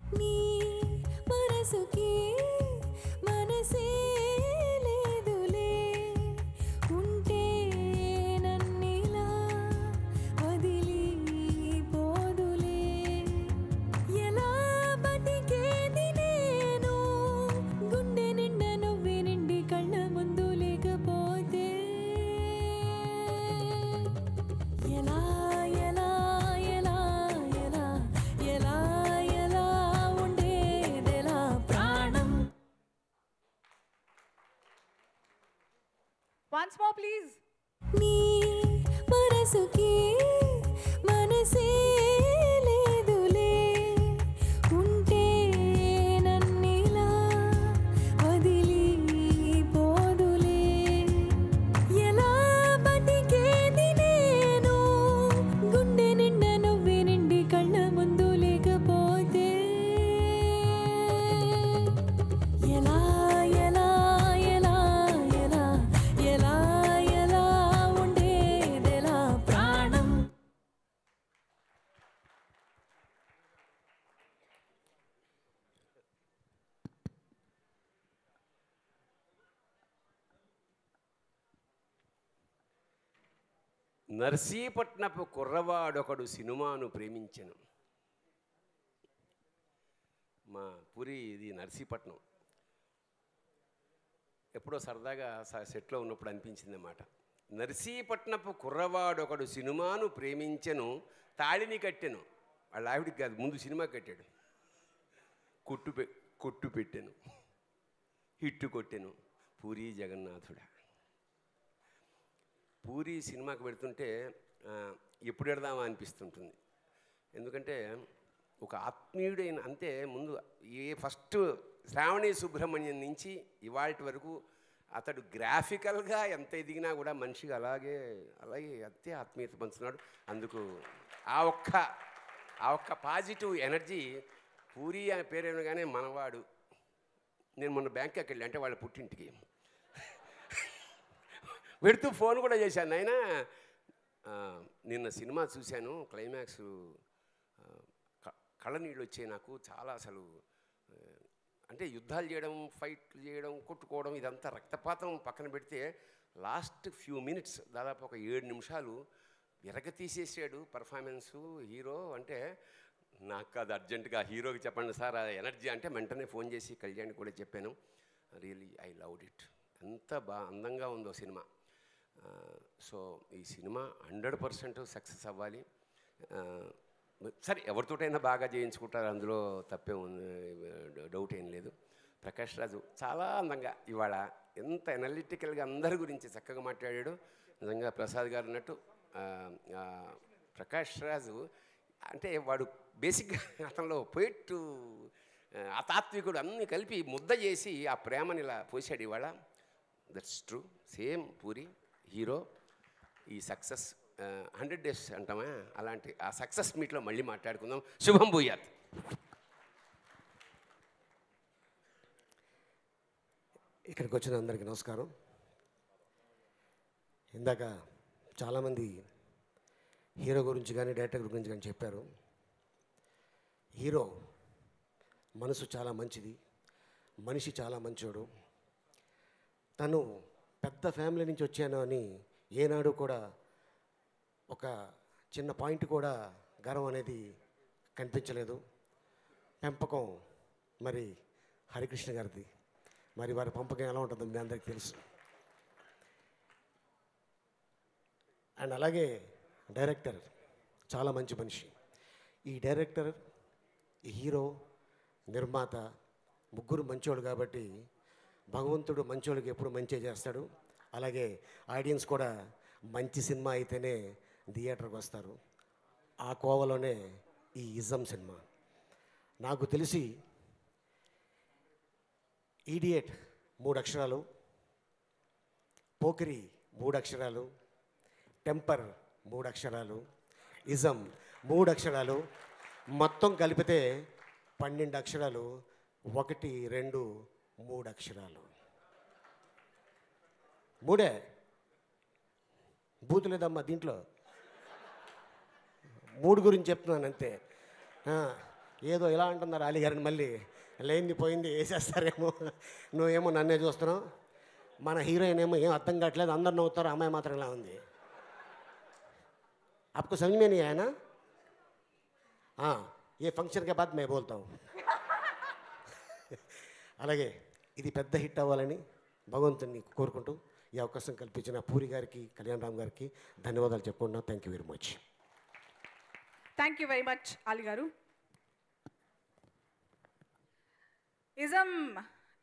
నీ మనసుకి మనసే లేదులే, ఉంటే నన్నిలా వదిలి పోదులే, ఎలా బతికేది నేను, గుండె నిండా నువ్వే నిండి కళ్ళ ముందు లేకపోతే, ఎలా ఎలా ఎలా ఎలా ఎలా ఎలా ఉండేదెలా ప్రాణం. Once more please. నీ మనసుకి మనసే లేదులే, ఉంటే నన్నిలా వదిలి పోదులే, ఎలా బతికేది నేను, గుండె నిండా నువ్వే నిండి కళ్ళ ముందు లేకపోతే, ఎలా ఎలా ఎలా ఎలా ఎలా ఎలా ఉండేదెలా ప్రాణం. నర్సీపట్నపు కుర్రవాడొకడు సినిమాను ప్రేమించెను. మా పూరి ఇది నర్సీపట్నం. ఎప్పుడో సరదాగా సెట్లో ఉన్నప్పుడు అనిపించింది అన్నమాట. నర్సీపట్నపు కుర్రవాడొకడు సినిమాను ప్రేమించెను, తాళిని కట్టెను. వాళ్ళ ఆవిడికి కాదు, ముందు సినిమా కట్టాడు. కొట్టు పెట్టాను, హిట్టు కొట్టెను పూరి జగన్నాథుడా. పూరి సినిమాకి పెడుతుంటే ఎప్పుడు పెడదామా అనిపిస్తుంటుంది. ఎందుకంటే ఒక ఆత్మీయుడైన, అంతే ముందు ఫస్ట్ శ్రావణి సుబ్రహ్మణ్యం నుంచి ఇవాళ వరకు అతడు గ్రాఫికల్గా ఎంత ఎదిగినా కూడా మనిషిగా అలాగే అంతే ఆత్మీయత పంచుతున్నాడు. అందుకు ఆ ఒక్క పాజిటివ్ ఎనర్జీ పూరి అనే పేరేమగానే మనవాడు. నేను మొన్న బ్యాంకాక్ వెళ్ళి, అంటే వాళ్ళ పుట్టింటికి పెడుతూ ఫోన్ కూడా చేశాను. నాయనా నిన్న సినిమా చూశాను, క్లైమాక్స్ కళ్ళ నీళ్ళు వచ్చాయి నాకు చాలా. అసలు అంటే యుద్ధాలు చేయడం, ఫైట్లు చేయడం, కొట్టుకోవడం, ఇదంతా రక్తపాతం పక్కన పెడితే లాస్ట్ ఫ్యూ మినిట్స్ దాదాపు ఒక 7 నిమిషాలు విరగ తీసేసాడు పర్ఫార్మెన్సు హీరో. అంటే నాకు అది అర్జెంటుగా హీరోకి చెప్పండి సార్ ఆ ఎనర్జీ అంటే వెంటనే ఫోన్ చేసి కళ్యాణ్ కూడా చెప్పాను. Really I loved it. ఎంత అందంగా ఉందో సినిమా. సో ఈ సినిమా 100% సక్సెస్ అవ్వాలి. సరే ఎవరితోటైనా బాగా చేయించుకుంటారు, అందులో తప్పే డౌట్ ఏం లేదు. ప్రకాష్ రాజు చాలా అందంగా ఇవాళ ఎంత ఎనలిటికల్గా అందరి గురించి చక్కగా మాట్లాడాడు. నిజంగా ప్రసాద్ గారు అన్నట్టు ప్రకాష్ రాజు అంటే వాడు బేసిక్గా అతనిలో పోయిట్టు అతాత్వికుడు అన్నీ కలిపి ముద్ద చేసి ఆ ప్రేమని ఇలా పోసాడు ఇవాళ. That's true. Same puri hero. ఈ సక్సెస్ 100 days అంటామా, అలాంటి ఆ సక్సెస్ మీట్లో మళ్ళీ మాట్లాడుకుందాం. శుభం భూయాత్. ఇక్కడికి వచ్చిన అందరికీ నమస్కారం. ఇందాక చాలామంది హీరో గురించి కానీ డైరెక్టర్ గురించి కానీ చెప్పారు. హీరో మనసు చాలా మంచిది, మనిషి చాలా మంచోడు. తను పెద్ద ఫ్యామిలీ నుంచి వచ్చాను అని ఏనాడు కూడా ఒక చిన్న పాయింట్ కూడా గర్వం అనేది కనిపించలేదు. పెంపకం మరి హరికృష్ణ గారిది. మరి వారి పెంపకం ఎలా ఉంటుందో మీ అందరికీ తెలుసు. అండ్ అలాగే డైరెక్టర్ చాలా మంచి మనిషి. ఈ డైరెక్టర్, ఈ హీరో, నిర్మాత ముగ్గురు మంచోడు కాబట్టి భగవంతుడు మంచోళ్ళకి ఎప్పుడు మంచి చేస్తాడు. అలాగే ఆడియన్స్ కూడా మంచి సినిమా అయితేనే థియేటర్కి వస్తారు. ఆ కోవలోనే ఈ ఇజం సినిమా. నాకు తెలిసి ఈడియట్ 3 అక్షరాలు, పోకిరి 3 అక్షరాలు, టెంపర్ 3 అక్షరాలు, ఇజం 3 అక్షరాలు, మొత్తం కలిపితే 12 అక్షరాలు. 1, 2, 3 అక్షరాలు. 3 బూతు లేదమ్మా దీంట్లో. 3 గురించి చెప్తున్నాను అంతే. ఏదో ఇలా అంటున్నారు అలీ గారిని, మళ్ళీ లేనిది పోయింది వేసేస్తారేమో. నువ్వేమో నన్నే చూస్తున్నావు. మన హీరోయిన్ ఏమో ఏం అర్థం కావట్లేదు, అందరు నవ్వుతారు, అమ్మాయి మాత్రం ఇలా ఉంది. आपको समझ में नहीं आया ना? हाँ, ये फंक्शन के बाद मैं बोलता हूँ. అలాగే ఇది పెద్ద హిట్ అవ్వాలని భగవంతుని కోరుకుంటూ ఈ అవకాశం కల్పించిన పూరి గారికి, కళ్యాణ్ రామ్ గారికి ధన్యవాదాలు చెప్పుకుంటున్నాను. Thank you very much. Thank you very much Ali గారు. ఇజం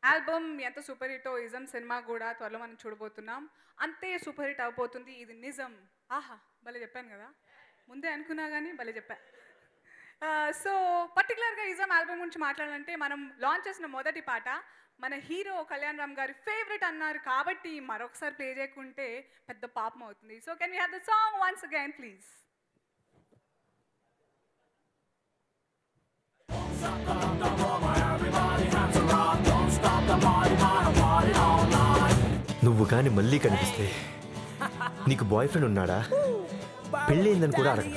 ఆల్బమ్ ఎంత సూపర్ హిట్టో ఇజం సినిమా కూడా త్వరలో మనం చూడబోతున్నాం. అంతే సూపర్ హిట్ అవబోతుంది. ఇది నిజం. ఆహా, భలే చెప్పాను కదా, ముందే అనుకున్నా కానీ భలే చెప్పా. సో పర్టికులర్గా ఇజం ఆల్బమ్ గురించి మాట్లాడాలంటే మనం లాంచ్ చేసిన మొదటి పాట మన హీరో కళ్యాణ్ రామ్ గారి ఫేవరెట్ అన్నారు కాబట్టి మరొకసారి ప్లే చేయకుంటే పెద్ద పాపం అవుతుంది. So can we have the song once again please? నువ్వు కానీ మళ్ళీ కనిపిస్తే నీకు బాయ్ ఫ్రెండ్ ఉన్నాడా, పెళ్ళయిందని కూడా అడగ,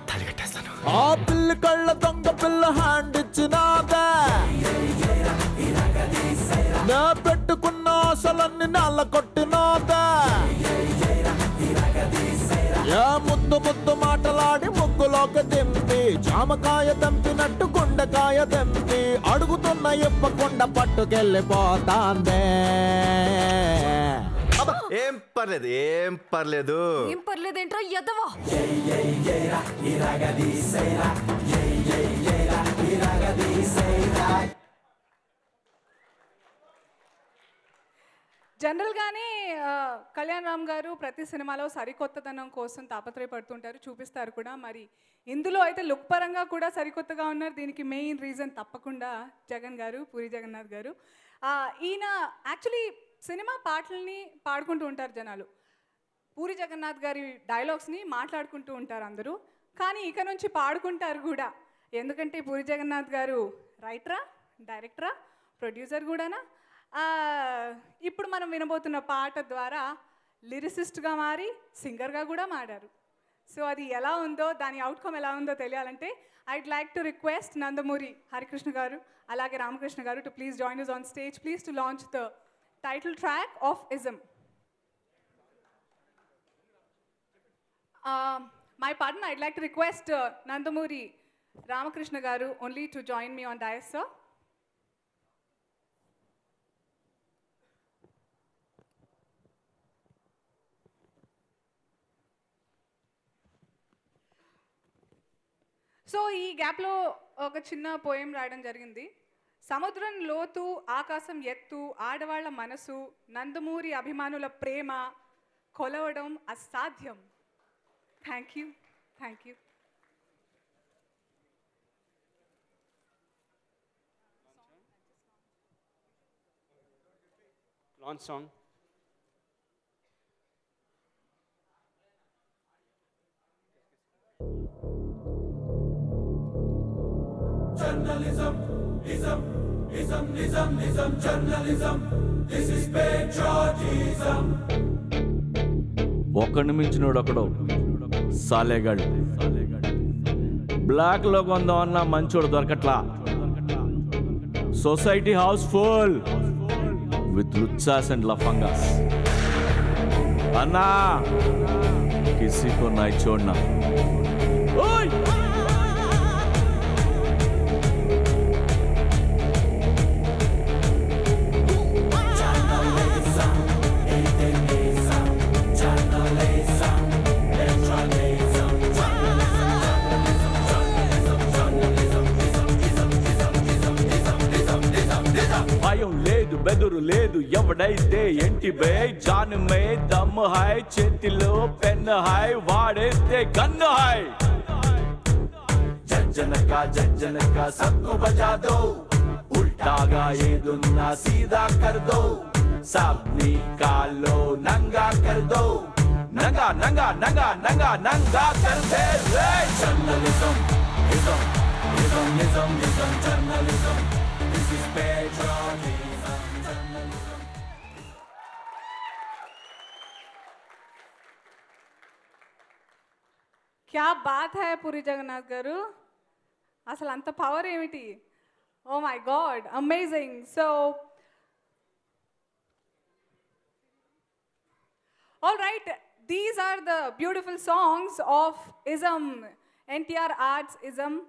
తాళి కట్టేస్తాను. ఆ పిల్లి కళ్ళ దొంగ పిల్ల హ్యాండ్ ఇచ్చినాదా, నా పెట్టుకున్న ఆశలన్నీ నల్ల కొట్టినాదా, ఏ ముద్దు ముద్దు మాటలాడి ముగ్గులోకి దింపి జామకాయ దంపినట్టు గుండెకాయ దంపి అడుగుతున్న ఇప్పకుండా పట్టుకెళ్ళిపోతాందే. ఏం పర్లేదు, ఏం పర్లేదు. ఏం పర్లేదేంట్రా ఎదవా? జనరల్గానే కళ్యాణ్ రామ్ గారు ప్రతి సినిమాలో సరికొత్తదనం కోసం తాపత్రయపడుతుంటారు, చూపిస్తారు కూడా. మరి ఇందులో అయితే లుక్ పరంగా కూడా సరికొత్తగా ఉన్నారు. దీనికి మెయిన్ రీజన్ తప్పకుండా జగన్ గారు, పూరి జగన్నాథ్ గారు. ఈయన యాక్చువల్లీ సినిమా పాటల్ని పాడుకుంటూ ఉంటారు జనాలు, పూరి జగన్నాథ్ గారి డైలాగ్స్ని మాట్లాడుకుంటూ ఉంటారు అందరూ. కానీ ఇక నుంచి పాడుకుంటారు కూడా, ఎందుకంటే పూరి జగన్నాథ్ గారు రైటరా, డైరెక్టరా, ప్రొడ్యూసర్ కూడానా. ఇప్పుడు మనం వినబోతున్న పాట ద్వారా లిరిసిస్ట్గా మారి సింగర్గా కూడా మారారు. సో అది ఎలా ఉందో, దాని అవుట్కమ్ ఎలా ఉందో తెలియాలంటే I'd like to request Nandamuri Harikrishna గారు అలాగే రామకృష్ణ గారు to please join us on stage, please, to launch the title track of Ism. My partner, I'd like to request Nandamuri Ramakrishna garu only to join me on dais, sir. So ఈ గ్యాప్లో ఒక చిన్న poem రాయడం జరిగింది. సముద్రం లోతు, ఆకాశం ఎత్తు, ఆడవాళ్ల మనసు, నందమూరి అభిమానుల ప్రేమ కొలవడం అసాధ్యం. Thank you, thank you. Launch song. Journalism, ism, ism, ism, ism, journalism. This is patriotism. ఒక్కడిని మించినోడు ఒకడు సాలేగాడు. బ్లాక్లో కొందామన్నా మంచోడు దొరకట్లా. society house full with luchas and lafangas. Anna, किसी को नहीं छोड़ना. ओए! భయం లేదు బెదురు లేదు ఎవడైతే ఎంటి బే జాన్ మే దమ్ హై చేతిలో పెన్ హై వాడేస్తే గన్ హై జజ్జన కా సబ్కు బజా దో ఉల్టాగా ఏదున్నా సీదా కర్ దో సబ్ని కాలో నంగా కర్ దో నంగా నంగా నంగా నంగా నంగా కర్ they ray journalism ism ism ism ism journalism. This is patriotism, journalism. क्या बात है పూరి జగన్నాథ్ గారు, అసలు అంత పవర్ ఏమిటి? Oh my God, amazing. So all right, these are the beautiful songs of ism, NTR arts ism.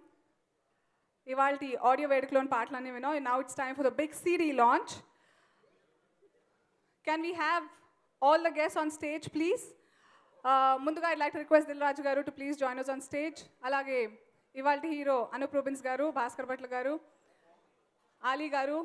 ఇవాల్టి ఆడియో వేడుకలోని పాటలన్నీ వినో. Now it's time for the big CD launch. Can we have all the guests on stage please? ముందుగా I'd like to request Dil Raju garu to please join us on stage. అలాగే ఇవాల్టి hero Anoop Rubins గారు, భాస్కర్ భట్ల గారు, ఆలీ గారు,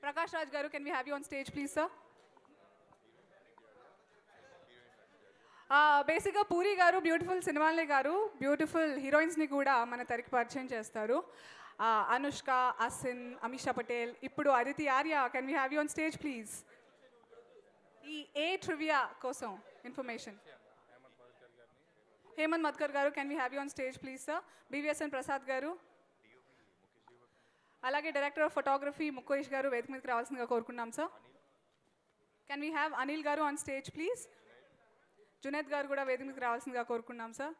ప్రకాష్ రాజ్ గారు, can we have you on stage please sir? బేసిక్గా పూరి గారు beautiful సినిమాలే గారు బ్యూటిఫుల్ హీరోయిన్స్ని కూడా మన తరికి పరిచయం చేస్తారు. అనుష్క, అసిన్, అమిషా పటేల్, ఇప్పుడు Aditi Arya. Can we have you on stage please? ఈ ఏ ట్రివియా కోసం ఇన్ఫర్మేషన్. హేమంత్ మద్కర్ గారు, can we have you on stage please sir? BVSN Prasad గారు, అలాగే డైరెక్టర్ ఆఫ్ ఫోటోగ్రఫీ ముఖేష్ గారు వేదిక మీదకి రావాల్సిందిగా కోరుకున్నాం sir. Can we have Anil garu on stage please? Junaid గారు కూడా వేదిక మీదకి రావాల్సిందిగా కోరుకున్నాం సార్.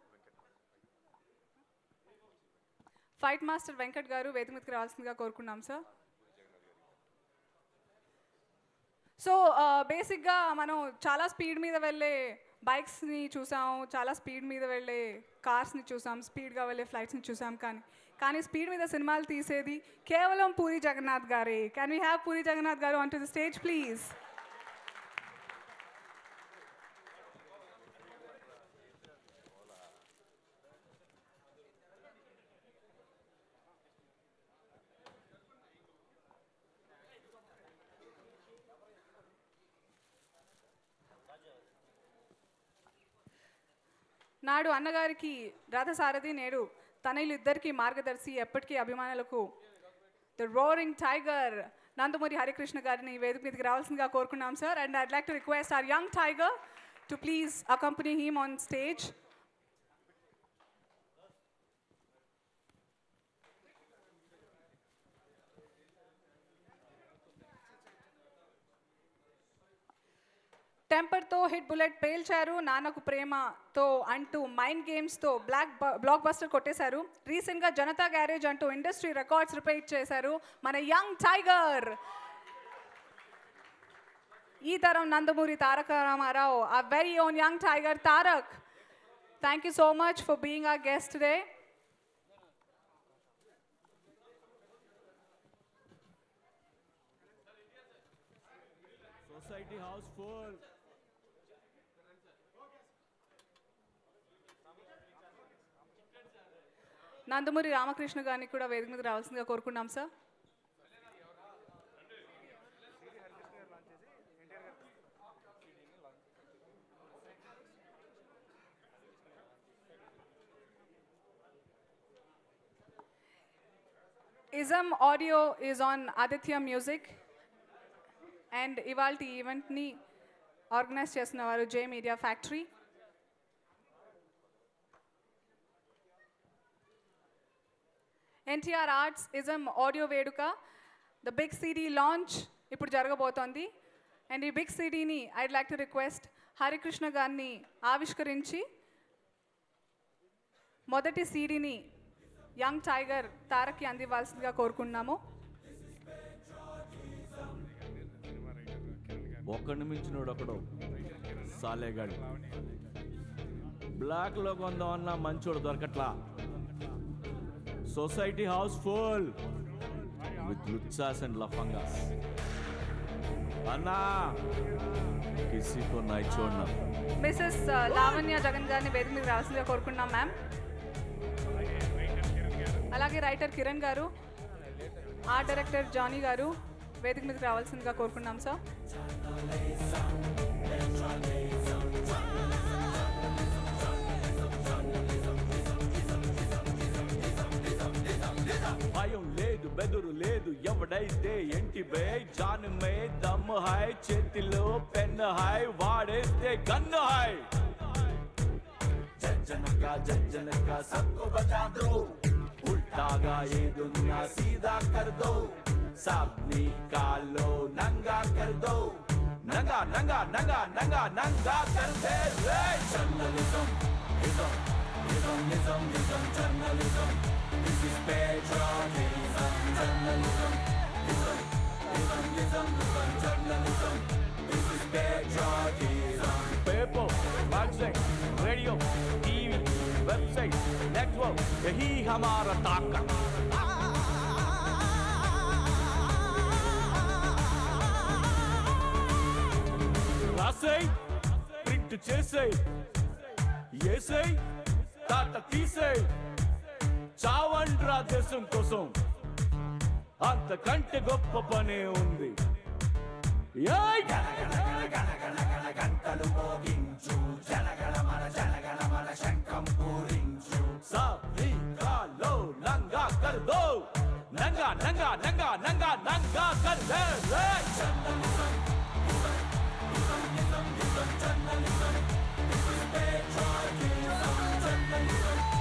ఫైట్ మాస్టర్ వెంకట్ గారు వేదిక మీదకి రావాల్సిందిగా కోరుకున్నాం సార్. సో బేసిక్గా మనం చాలా స్పీడ్ మీద వెళ్ళే బైక్స్ని చూసాం, చాలా స్పీడ్ మీద వెళ్ళే కార్స్ని చూసాం, స్పీడ్గా వెళ్ళే ఫ్లైట్స్ని చూసాం. కానీ స్పీడ్ మీద సినిమాలు తీసేది కేవలం పూరి జగన్నాథ్ గారే. Can we have Puri Jagannadh గారు on to the stage please? నాడు అన్నగారికి రథసారథి, నేడు తనయులిద్దరికీ మార్గదర్శి, ఎప్పటికీ అభిమానులకు the roaring tiger Nandamuri Harikrishna గారిని వేదిక మీదకి రావాల్సిందిగా కోరుకున్నాం sir. And I'd like to request our young tiger to please accompany him on stage. టెంపర్తో హిట్ బుల్లెట్ పేల్చారు, నాన్నకు ప్రేమతో అంటూ మైండ్ గేమ్స్తో బ్లాక్ బస్టర్ కొట్టేశారు. రీసెంట్గా జనతా గ్యారేజ్ అంటూ ఇండస్ట్రీ రికార్డ్స్ రిపీట్ చేశారు మన యంగ్ టైగర్. ఈ తరం నందమూరి తారక రామారావు, ఆ very own young tiger Tarak. Thank you so much for being our guest today. Society house full. Nandamuri Ramakrishna గారిని కూడా వేదిక మీద రావాల్సిందిగా కోరుకున్నాం sir. Ism audio is on Aditya Music and ఇవాల్టి ఈవెంట్ని ఆర్గనైజ్ చేస్తున్న వారు J media factory. NTR arts ISM audio వేడుక ద బిగ్ సిడీ లాంచ్ ఇప్పుడు జరగబోతోంది. అండ్ ఈ బిగ్ సిడీని I'd like to request Harikrishna గారిని ఆవిష్కరించి మొదటి సీడీని యంగ్ టైగర్ తారక్కి అందివ్వాల్సిందిగా కోరుకుంటున్నాము. ఒక్కడిని మించినోడు ఒకడు సాలేగాడు. బ్లాక్లో కొందామన్నా మంచోడు దొరకట్లా. సొసైటీ హౌస్ ఫుల్ విత్ లుచ్చాస్ అండ్ లఫంగాస్. అన్నా కిసీకో నై చూడనా. మిసెస్ లావణ్య జగన్ గారిని వేదిక మీద రావాల్సిందిగా కోరుకుంటున్నాం మ్యామ్. అలాగే రైటర్ కిరణ్ గారు, ఆర్ట్ డైరెక్టర్ జానీ గారు వేదిక మీదకి రావాల్సిందిగా కోరుకున్నాం సార్. భయం లేదు బెదురు లేదు ఎవడైతే ఎంటి బే జాన్ మే దమ్ హై చేతిలో పెన్ హై వాడేస్తే గన్ హై. జజ్జనక సబ్కో బజా దో ఉల్టాగా ఏ దునియా సీదా కర్ దో सबनी कालो नंगा कर दो नंगा नंगा नंगा नंगा नंगा कर दे रे. Journalism, ism, ism, ism, ism, journalism. This is patriotism. Journalism, ism, ism, ism, ism, journalism. This is patriotism. Paper, magazine, radio, TV, website, network. यही हमारा ताकत. రాసేయ్ ప్రింట్ చేసేయ్ ఏసేయ్ తాత తీసేయ్ చావండ్రా దేశం కోసం అంతకంటే గొప్ప పనే ఉంది. గంటలు మోగించు జనగణ మన శంఖం పూరించు. సాధికాలో నంగా కర్ దో నంగా నంగా నంగా నంగా నంగా కర్ they ray.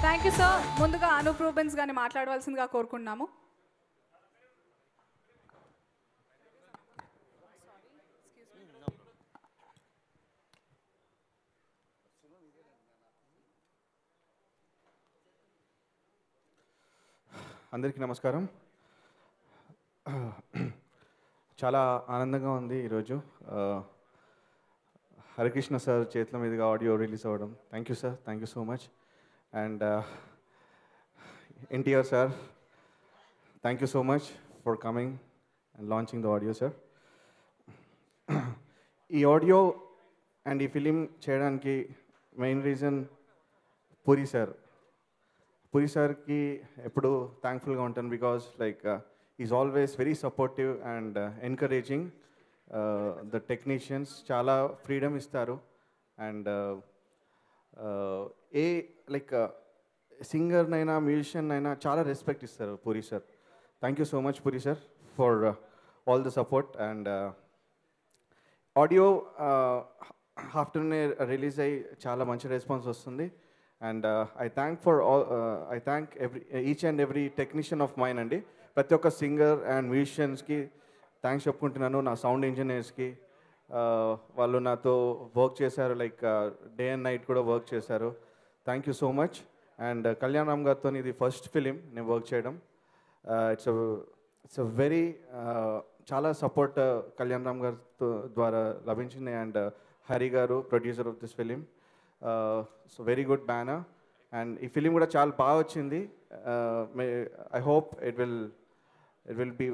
Thank you sir. ముందుగా అనూప్ రూబెన్స్ గారిని మాట్లాడవలసిందిగా కోరుకుంటున్నాము. అందరికీ నమస్కారం. చాలా ఆనందంగా ఉంది ఈరోజు హరికృష్ణ సార్ చేతుల మీదుగా ఆడియో రిలీజ్ అవ్వడం. Thank you sir, thank you so much. And NTR sir, thank you so much for coming and launching the audio sir. ఈ ఆడియో అండ్ ఈ ఫిలిం చేయడానికి main reason puri sir. Puri సార్కి ఎప్పుడు థ్యాంక్ఫుల్గా ఉంటాను because like is always very supportive and encouraging the technicians. చాలా freedom ఇస్తారు and A like సింగర్నైనా musician అయినా చాలా రెస్పెక్ట్ ఇస్తారు puri sir. Thank you so much Puri sir for all the support. And audio ఆఫ్టర్నూనే release అయ్యి చాలా మంచి రెస్పాన్స్ వస్తుంది. And I thank each and every technician of mine అండి. ప్రతి ఒక్క సింగర్ అండ్ మ్యూజిషియన్స్కి థ్యాంక్స్ చెప్పుకుంటున్నాను. నా సౌండ్ ఇంజనీర్స్కి, వాళ్ళు నాతో వర్క్ చేశారు, లైక్ డే అండ్ నైట్ కూడా వర్క్ చేశారు. Thank you so much. And Kalyan Ram గారితో ఇది ఫస్ట్ ఫిలిం నేను వర్క్ చేయడం. ఇట్స్ వెరీ చాలా సపోర్ట్ కళ్యాణ్ రామ్ గారితో ద్వారా లభించింది. And Hari garu producer of this film. So very good banner. And ఈ ఫిలిం కూడా చాలా బాగా వచ్చింది. I hope it will be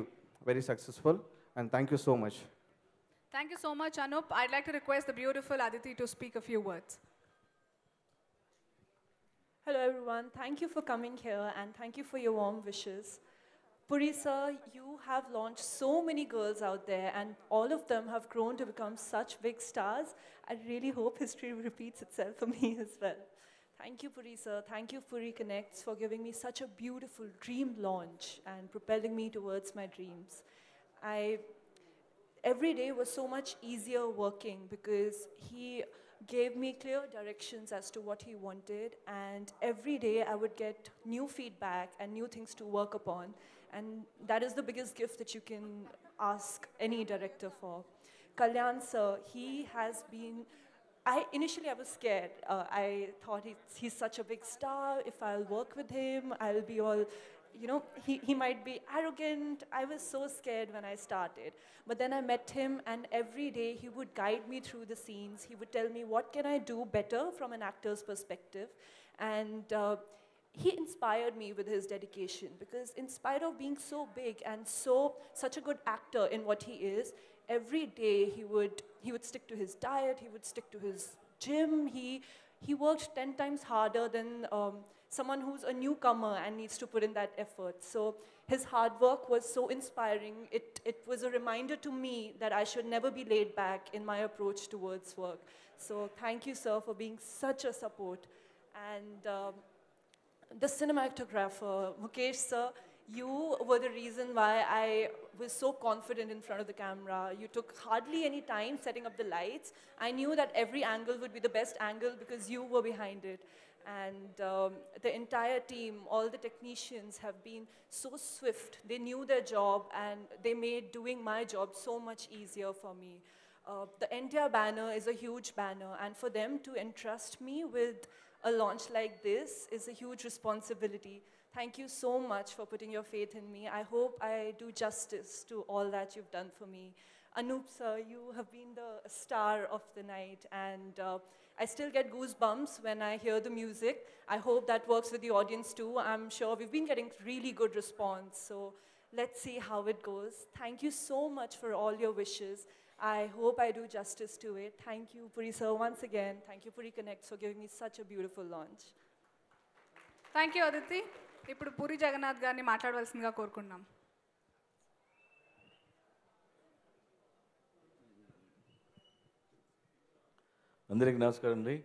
very successful and thank you so much. Thank you so much Anup. I'd like to request the beautiful Aditi to speak a few words. Hello everyone, thank you for coming here and thank you for your warm wishes. Puri sir, you have launched so many girls out there and all of them have grown to become such big stars. I really hope history repeats itself for me as well. Thank you, Puri sir. Thank you, Puri Connects, for giving me such a beautiful dream launch and propelling me towards my dreams. Every day was so much easier working because he gave me clear directions as to what he wanted, and every day I would get new feedback and new things to work upon, and that is the biggest gift that you can ask any director for. Kalyan sir, he has been, initially I was scared. I thought he's such a big star. If I'll work with him, I'll be all, you know, he might be arrogant. I was so scared when I started. But then I met him, and every day he would guide me through the scenes. He would tell me, what can I do better from an actor's perspective? And he inspired me with his dedication, because in spite of being so big and such a good actor in what he is, every day he would stick to his diet, he would stick to his gym. He worked 10 times harder than someone who's a newcomer and needs to put in that effort. So his hard work was so inspiring. It was a reminder to me that I should never be laid back in my approach towards work. So thank you, sir, for being such a support. And the cinematographer, Mukesh sir, you were the reason why I was so confident in front of the camera. You took hardly any time setting up the lights. I knew that every angle would be the best angle because you were behind it. And the entire team, all the technicians have been so swift. They knew their job, and they made doing my job so much easier for me. The NTR banner is a huge banner, and for them to entrust me with a launch like this is a huge responsibility. Thank you so much for putting your faith in me. I hope I do justice to all that you've done for me. Anup sir, you have been the star of the night, and I still get goosebumps when I hear the music. I hope that works with the audience too. I'm sure we've been getting really good response, so let's see how it goes. Thank you so much for all your wishes. I hope I do justice to it. Thank you, Puri sir, once again. Thank you, Puri Connect, for giving me such a beautiful launch. Thank you Aditi. ఇప్పుడు పూరి జగన్నాథ్ గారిని మాట్లాడవలసిందిగా కోరుకున్నాం. అందరికీ నమస్కారం అండి.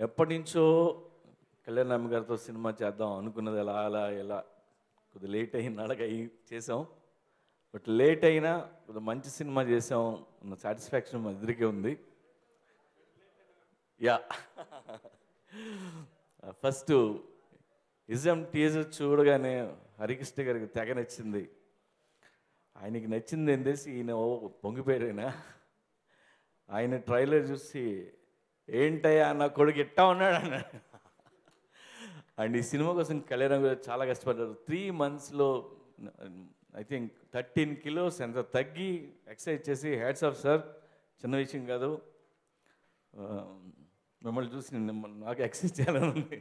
ఎప్పటి నుంచో కళ్యాణ్ గారితో సినిమా చేద్దాం అనుకున్నది ఎలా కొద్దిగా లేట్ అయ్యి నడకయ్యి చేసాం. బట్ లేట్ అయినా కొద్దిగా మంచి సినిమా చేసాం అన్న సాటిస్ఫాక్షన్ మా ఇద్దరికీ ఉంది. యా, ఫస్ట్ ఇజం టీజర్ చూడగానే హరికృష్ణ గారికి తెగ నచ్చింది. ఆయనకి నచ్చింది ఏందేసి ఈయన పొంగిపోయాడు. ఆయన ట్రైలర్ చూసి ఏంటయ్యా నా కొడుకు ఎట్టా ఉన్నాడు అన్నాడు. అండ్ ఈ సినిమా కోసం కళ్యాణ్ గారు చాలా కష్టపడ్డారు. 3 monthsలో ఐ థింక్ 13 kilos ఎంత తగ్గి ఎక్సర్సైజ్ చేసి హ్యాట్స్ ఆఫ్ సార్. చిన్న విషయం కాదు. మిమ్మల్ని చూసి నాకు ఎక్సర్సైజ్ చేయాలని ఉంది.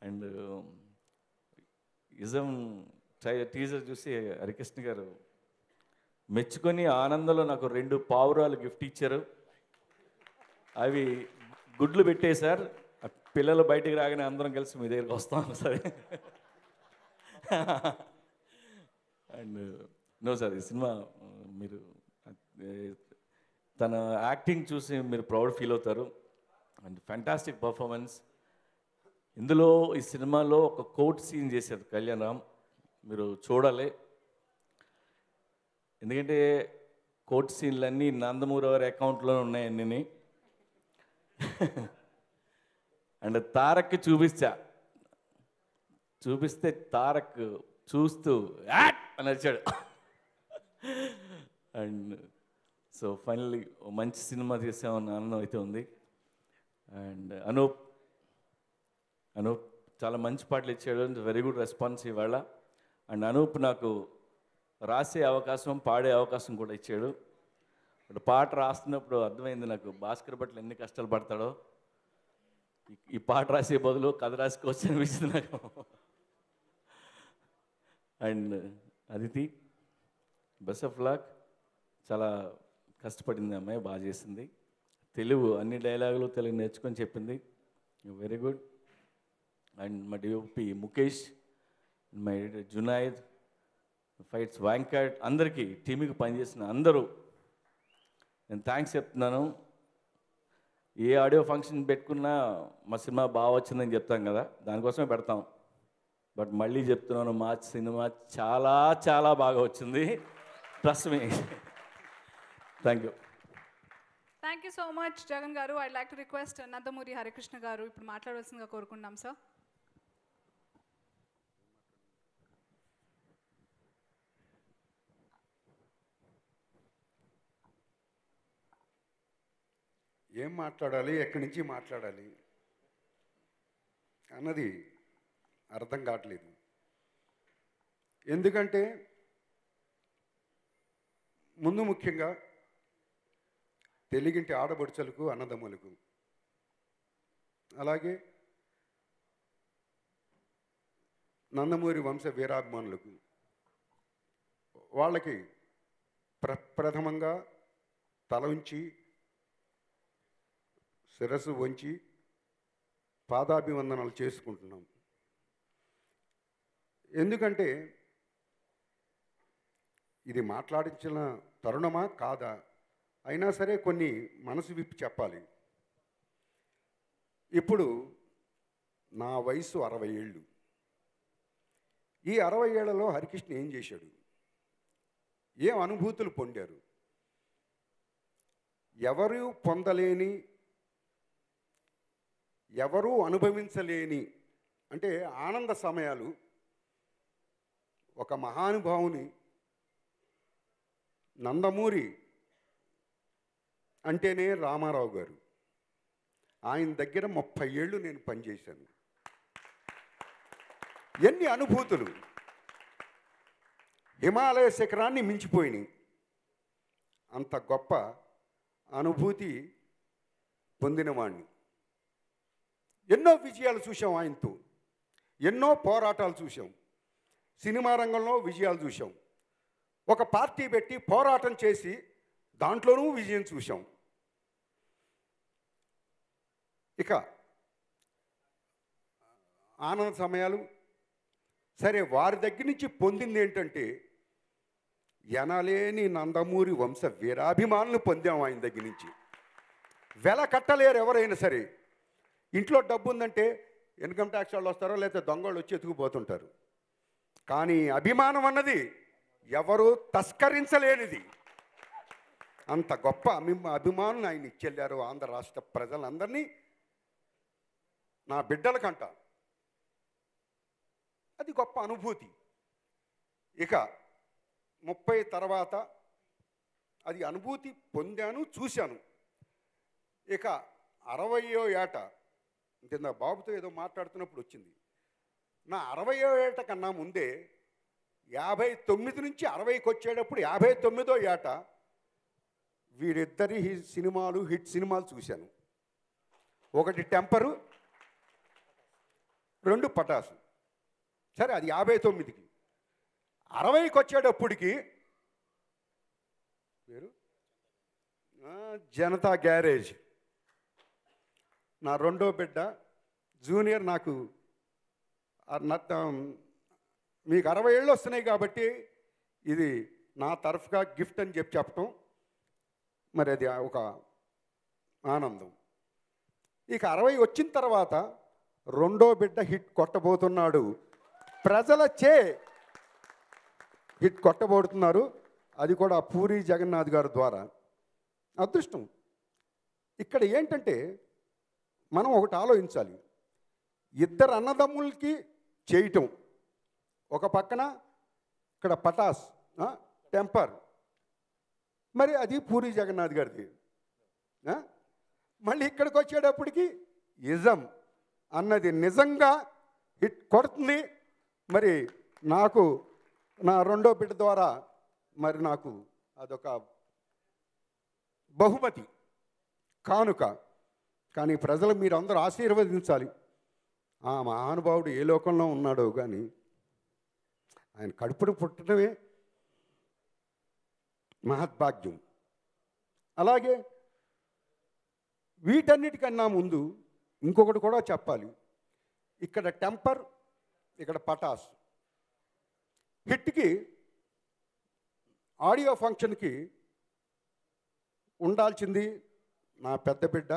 అండ్ ఇజం టీజర్ చూసి హరికృష్ణ గారు మెచ్చుకొని ఆనందంలో నాకు 2 పావురాలు గిఫ్ట్ ఇచ్చారు. అవి గుడ్లు పెట్టేశారు. పిల్లలు బయటికి రాగానే అందరం కలిసి మీ దగ్గరికి వస్తాం సరే. అండ్ నో సార్, ఈ సినిమా మీరు తన యాక్టింగ్ చూసి మీరు ప్రౌడ్ ఫీల్ అవుతారు. And fantastic performance. ఇందులో ఈ సినిమాలో ఒక కోర్ట్ సీన్ చేశారు కళ్యాణ్ రామ్, మీరు చూడాలి. ఎందుకంటే కోర్ట్ సీన్లన్నీ నందమూరి వారి అకౌంట్లో ఉన్నాయి అన్నీ. అండ్ తారక్కి చూపిస్తే తారక్ చూస్తూ యాట్ అని వచ్చాడు. అండ్ సో ఫైనల్లీ మంచి సినిమా చేసామన్న ఆనందం అయితే ఉంది. అండ్ అనూప్ చాలా మంచి పాటలు ఇచ్చాడు. వెరీ గుడ్ రెస్పాన్స్ ఇవాళ. అండ్ అనూప్ నాకు రాసే అవకాశం, పాడే అవకాశం కూడా ఇచ్చాడు. ఇప్పుడు పాట రాస్తున్నప్పుడు అర్థమైంది నాకు భాస్కర్ భట్లు ఎన్ని కష్టాలు పడతాడో. ఈ పాట రాసే బదులు కథ రాసుకోవచ్చు అనిపించింది నాకు. And Aditi best of luck. చాలా కష్టపడింది అమ్మాయి, బాగా చేసింది. తెలుగు అన్ని డైలాగులు తెలుగు నేర్చుకొని చెప్పింది. Very good. అండ్ మా DOP Mukesh, my Junaid, fights Venkat, అందరికీ టీంకి పనిచేసిన అందరూ నేను థ్యాంక్స్ చెప్తున్నాను. ఏ ఆడియో ఫంక్షన్ పెట్టుకున్నా మా సినిమా బాగా వచ్చిందని చెప్తాం కదా, దానికోసమే పెడతాం. బట్ మళ్ళీ చెప్తున్నాను, మా సినిమా చాలా చాలా బాగా వచ్చింది. Trust me. Thank you. Thank you so much Jagan గారు. I'd like to request Nandamuri Harikrishna గారు ఇప్పుడు మాట్లాడవలసిందిగా కోరుకుంటున్నాం సార్. ఏం మాట్లాడాలి, ఎక్కడి నుంచి మాట్లాడాలి అన్నది అర్థం కావట్లేదు. ఎందుకంటే ముందు ముఖ్యంగా తెలుగింటి ఆడబడుచలకు, అన్నదమ్ములకు, అలాగే నందమూరి వంశ వీరాభిమానులకు, వాళ్ళకి ప్రథమంగా తల ఉంచి శిరస్సు వంచి పాదాభివందనాలు చేసుకుంటున్నాం. ఎందుకంటే ఇది మాట్లాడించిన తరుణమా కాదా, అయినా సరే కొన్ని మనసు విప్పి చెప్పాలి. ఇప్పుడు నా వయసు 60 ఏళ్ళు. ఈ 60 ఏళ్లలో హరికృష్ణ ఏం చేశాడు, ఏం అనుభూతులు పొందారు, ఎవరు పొందలేని, ఎవరూ అనుభవించలేని అంటే ఆనంద సమయాలు ఒక మహానుభావుని, నందమూరి అంటేనే రామారావు గారు, ఆయన దగ్గర 30 ఏళ్ళు నేను పనిచేశాను. ఎన్ని అనుభూతులు, హిమాలయ శిఖరాన్ని మించిపోయినాయి. అంత గొప్ప అనుభూతి పొందినవాణ్ణి. ఎన్నో విజయాలు చూసాం ఆయనతో, ఎన్నో పోరాటాలు చూసాం, సినిమా రంగంలో విజయాలు చూసాం, ఒక పార్టీ పెట్టి పోరాటం చేసి దాంట్లోనూ విజయం చూసాం. ఇక ఆనంద సమయాలు సరే, వారి దగ్గర నుంచి పొందింది ఏంటంటే ఎనలేని నందమూరి వంశ వీరాభిమానులు పొందాం ఆయన దగ్గర నుంచి. వెల కట్టలేరు ఎవరైనా సరే. ఇంట్లో డబ్బు ఉందంటే ఇన్కమ్ ట్యాక్స్ వాళ్ళు వస్తారో లేకపోతే దొంగలు వచ్చి ఎత్తుకుపోతుంటారు. కానీ అభిమానం అన్నది ఎవరు తస్కరించలేనిది. అంత గొప్ప అభిమానులు ఆయన ఇచ్చెళ్ళారు ఆంధ్ర రాష్ట్ర ప్రజలందరినీ. నా బిడ్డలకంట అది గొప్ప అనుభూతి. ఇక 30 తర్వాత అది అనుభూతి పొందాను, చూశాను. ఇక 60వ ఏట కింద బాబుతో ఏదో మాట్లాడుతున్నప్పుడు వచ్చింది. నా 60వ ఏట కన్నా ముందే 59 నుంచి 60కి వచ్చేటప్పుడు 59వ ఏట వీరిద్దరి సినిమాలు, హిట్ సినిమాలు చూశాను. ఒకటి టెంపరు, 2 పటాసు. సరే, అది 59కి. 60కి వచ్చేటప్పటికి పేరు జనతా గ్యారేజ్. నా రెండో బిడ్డ జూనియర్. నాకు మీకు 60 ఏళ్ళు వస్తున్నాయి కాబట్టి ఇది నా తరఫుగా గిఫ్ట్ అని చెప్పటం మరి అది ఒక ఆనందం. ఇక 60 వచ్చిన తర్వాత రెండో బిడ్డ హిట్ కొట్టబోతున్నాడు. ప్రజలచే హిట్ కొట్టబోతున్నారు. అది కూడా పూరి జగన్నాథ్ గారి ద్వారా. అదృష్టం. ఇక్కడ ఏంటంటే మనం ఒకటి ఆలోచించాలి. ఇద్దరు అన్నదమ్ములకి చేయటం ఒక పక్కన, ఇక్కడ పటాస్, టెంపర్, మరి అది పూరి జగన్నాథ్ గారిది. మళ్ళీ ఇక్కడికి వచ్చేటప్పటికి ఇజం అన్నది నిజంగా హిట్ కొడుతుంది. మరి నాకు నా రెండో బిడ్డ ద్వారా మరి నాకు అదొక బహుమతి, కానుక. కానీ ప్రజలు మీరందరూ ఆశీర్వదించాలి. ఆ మహానుభావుడు ఏ లోకంలో ఉన్నాడో కానీ ఆయన కడుపును పుట్టడమే మహద్భాగ్యం. అలాగే వీటన్నిటికన్నా ముందు ఇంకొకటి కూడా చెప్పాలి. ఇక్కడ టెంపర్, ఇక్కడ పటాస్. హిట్కి ఆడియో ఫంక్షన్కి ఉండాల్సింది నా పెద్ద బిడ్డ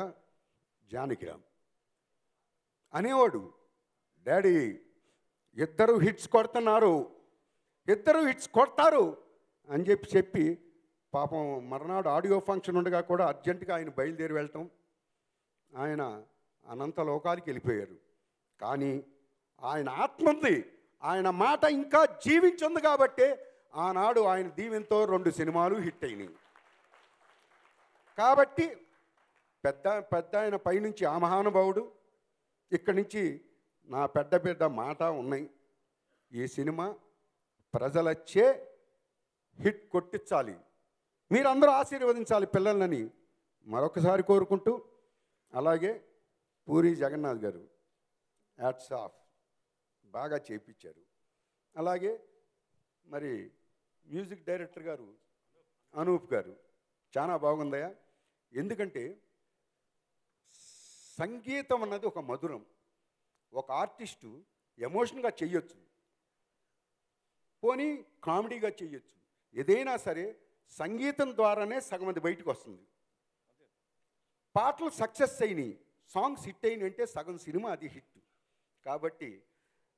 జానకిరామ్ అనేవాడు. డాడీ ఇద్దరు హిట్స్ కొడుతున్నారు, ఇద్దరు హిట్స్ కొడతారు అని చెప్పి పాపం మర్నాడు ఆడియో ఫంక్షన్ ఉండగా కూడా అర్జెంటుగా ఆయన బయలుదేరి వెళ్ళటం, ఆయన అనంత లోకాలకి వెళ్ళిపోయారు. కానీ ఆయన ఆత్మ ఉంది, ఆయన మాట ఇంకా జీవించుంది కాబట్టే ఆనాడు ఆయన దీవెనతో 2 సినిమాలు హిట్ అయినాయి. కాబట్టి పెద్ద ఆయన పైనుంచి ఆ మహానుభావుడు, ఇక్కడి నుంచి నా పెద్ద మాట ఉన్నాయి. ఈ సినిమా ప్రజలచ్చే హిట్ కొట్టించాలి, మీరందరూ ఆశీర్వదించాలి పిల్లలని మరొకసారి కోరుకుంటూ, అలాగే పూరి జగన్నాథ్ గారు హ్యాట్స్ ఆఫ్, బాగా చేయించారు. అలాగే మరి మ్యూజిక్ డైరెక్టర్ గారు అనూప్ గారు చాలా బాగుందయా. ఎందుకంటే సంగీతం అన్నది ఒక మధురం, ఒక ఆర్టిస్టు ఎమోషన్గా చెయ్యొచ్చు, పోనీ కామెడీగా చెయ్యొచ్చు, ఏదైనా సరే సంగీతం ద్వారానే సగం అది బయటకు వస్తుంది. పాటలు సక్సెస్ అయినాయి, సాంగ్స్ హిట్ అయినాయి అంటే సగం సినిమా అది హిట్. కాబట్టి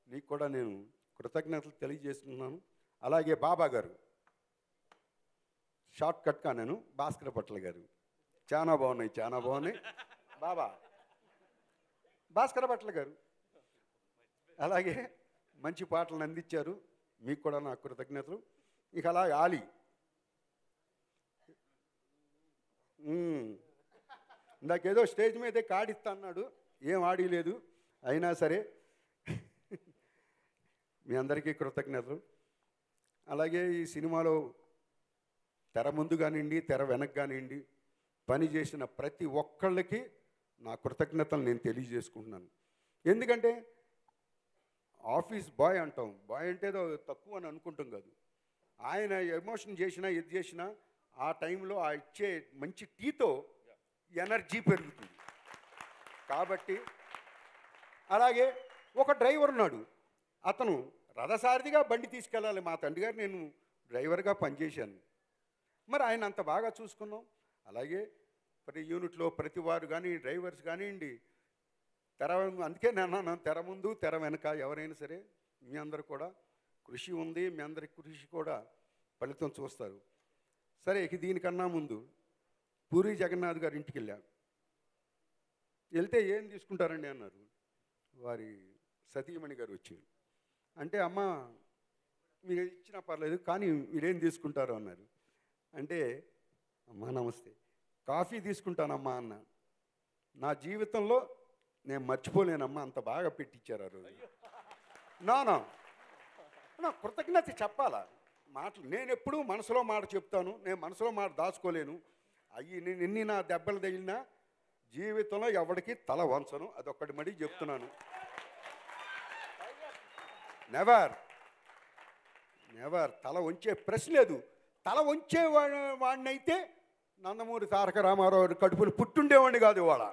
నీకు కూడా నేను కృతజ్ఞతలు తెలియజేస్తున్నాను. అలాగే బాబా గారు, షార్ట్ కట్గా నేను భాస్కర్ భట్ల గారు చాలా బాగున్నాయి. బాబా భాస్కర్ భట్ల గారు అలాగే మంచి పాటలను అందించారు, మీకు కూడా నా కృతజ్ఞతలు. ఇక అలాగే ఆలి ఇందాకేదో స్టేజ్ మీదే కాడిస్తా అన్నాడు, ఏం ఆడలేదు, అయినా సరే మీ అందరికీ కృతజ్ఞతలు. అలాగే ఈ సినిమాలో తెర ముందు కానివ్వండి, తెర వెనక కానివ్వండి, పని చేసిన ప్రతి ఒక్కళ్ళకి నా కృతజ్ఞతలు నేను తెలియజేసుకుంటున్నాను. ఎందుకంటే ఆఫీస్ బాయ్ అంటాం, బాయ్ అంటే ఏదో తక్కువ అని అనుకుంటాం కాదు. ఆయన ఎమోషన్ చేసినా ఏది చేసినా ఆ టైంలో ఆ ఇచ్చే మంచి టీతో ఎనర్జీ పెరుగుతుంది. కాబట్టి అలాగే ఒక డ్రైవర్ ఉన్నాడు, అతను రథసారథిగా బండి తీసుకెళ్ళాలి. మా తండ్రి గారు నేను డ్రైవర్గా పనిచేశాను, మరి ఆయన అంత బాగా చూసుకున్నాం. అలాగే ప్రతి యూనిట్లో ప్రతి వారు కానీ డ్రైవర్స్ కానివ్వండి, అందుకే నేను తెర ముందు తెర వెనక ఎవరైనా సరే మీ అందరు కూడా కృషి ఉంది, మీ అందరి కృషి కూడా ఫలితం చూస్తారు. సరే, ఇక దీనికన్నా ముందు పూరి జగన్నాథ్ గారి ఇంటికి వెళ్తే ఏం తీసుకుంటారండి అన్నారు. వారి సతీమణి గారు వచ్చారు. అంటే అమ్మ మీరు ఇచ్చినా పర్లేదు కానీ మీరేం తీసుకుంటారు అన్నారు. అంటే అమ్మా నమస్తే, కాఫీ తీసుకుంటానమ్మా అన్న. నా జీవితంలో నేను మర్చిపోలేనమ్మా, అంత బాగా పెట్టించారు ఆ రోజు. నా కృతజ్ఞత చెప్పాలా మాటలు. నేను ఎప్పుడూ మనసులో మాట చెప్తాను, నేను మనసులో మాట దాచుకోలేను. నేను ఎన్ని నా దెబ్బలు తగిలినా జీవితంలో ఎవరికి తల వంచను, అదొక్కటి మడి చెప్తున్నాను. నెవర్ తల వంచే ప్రశ్న లేదు. తల వంచే వాడినైతే నందమూరి తారక రామారావు కడుపులు పుట్టుండేవాడిని కాదు. ఇవాళ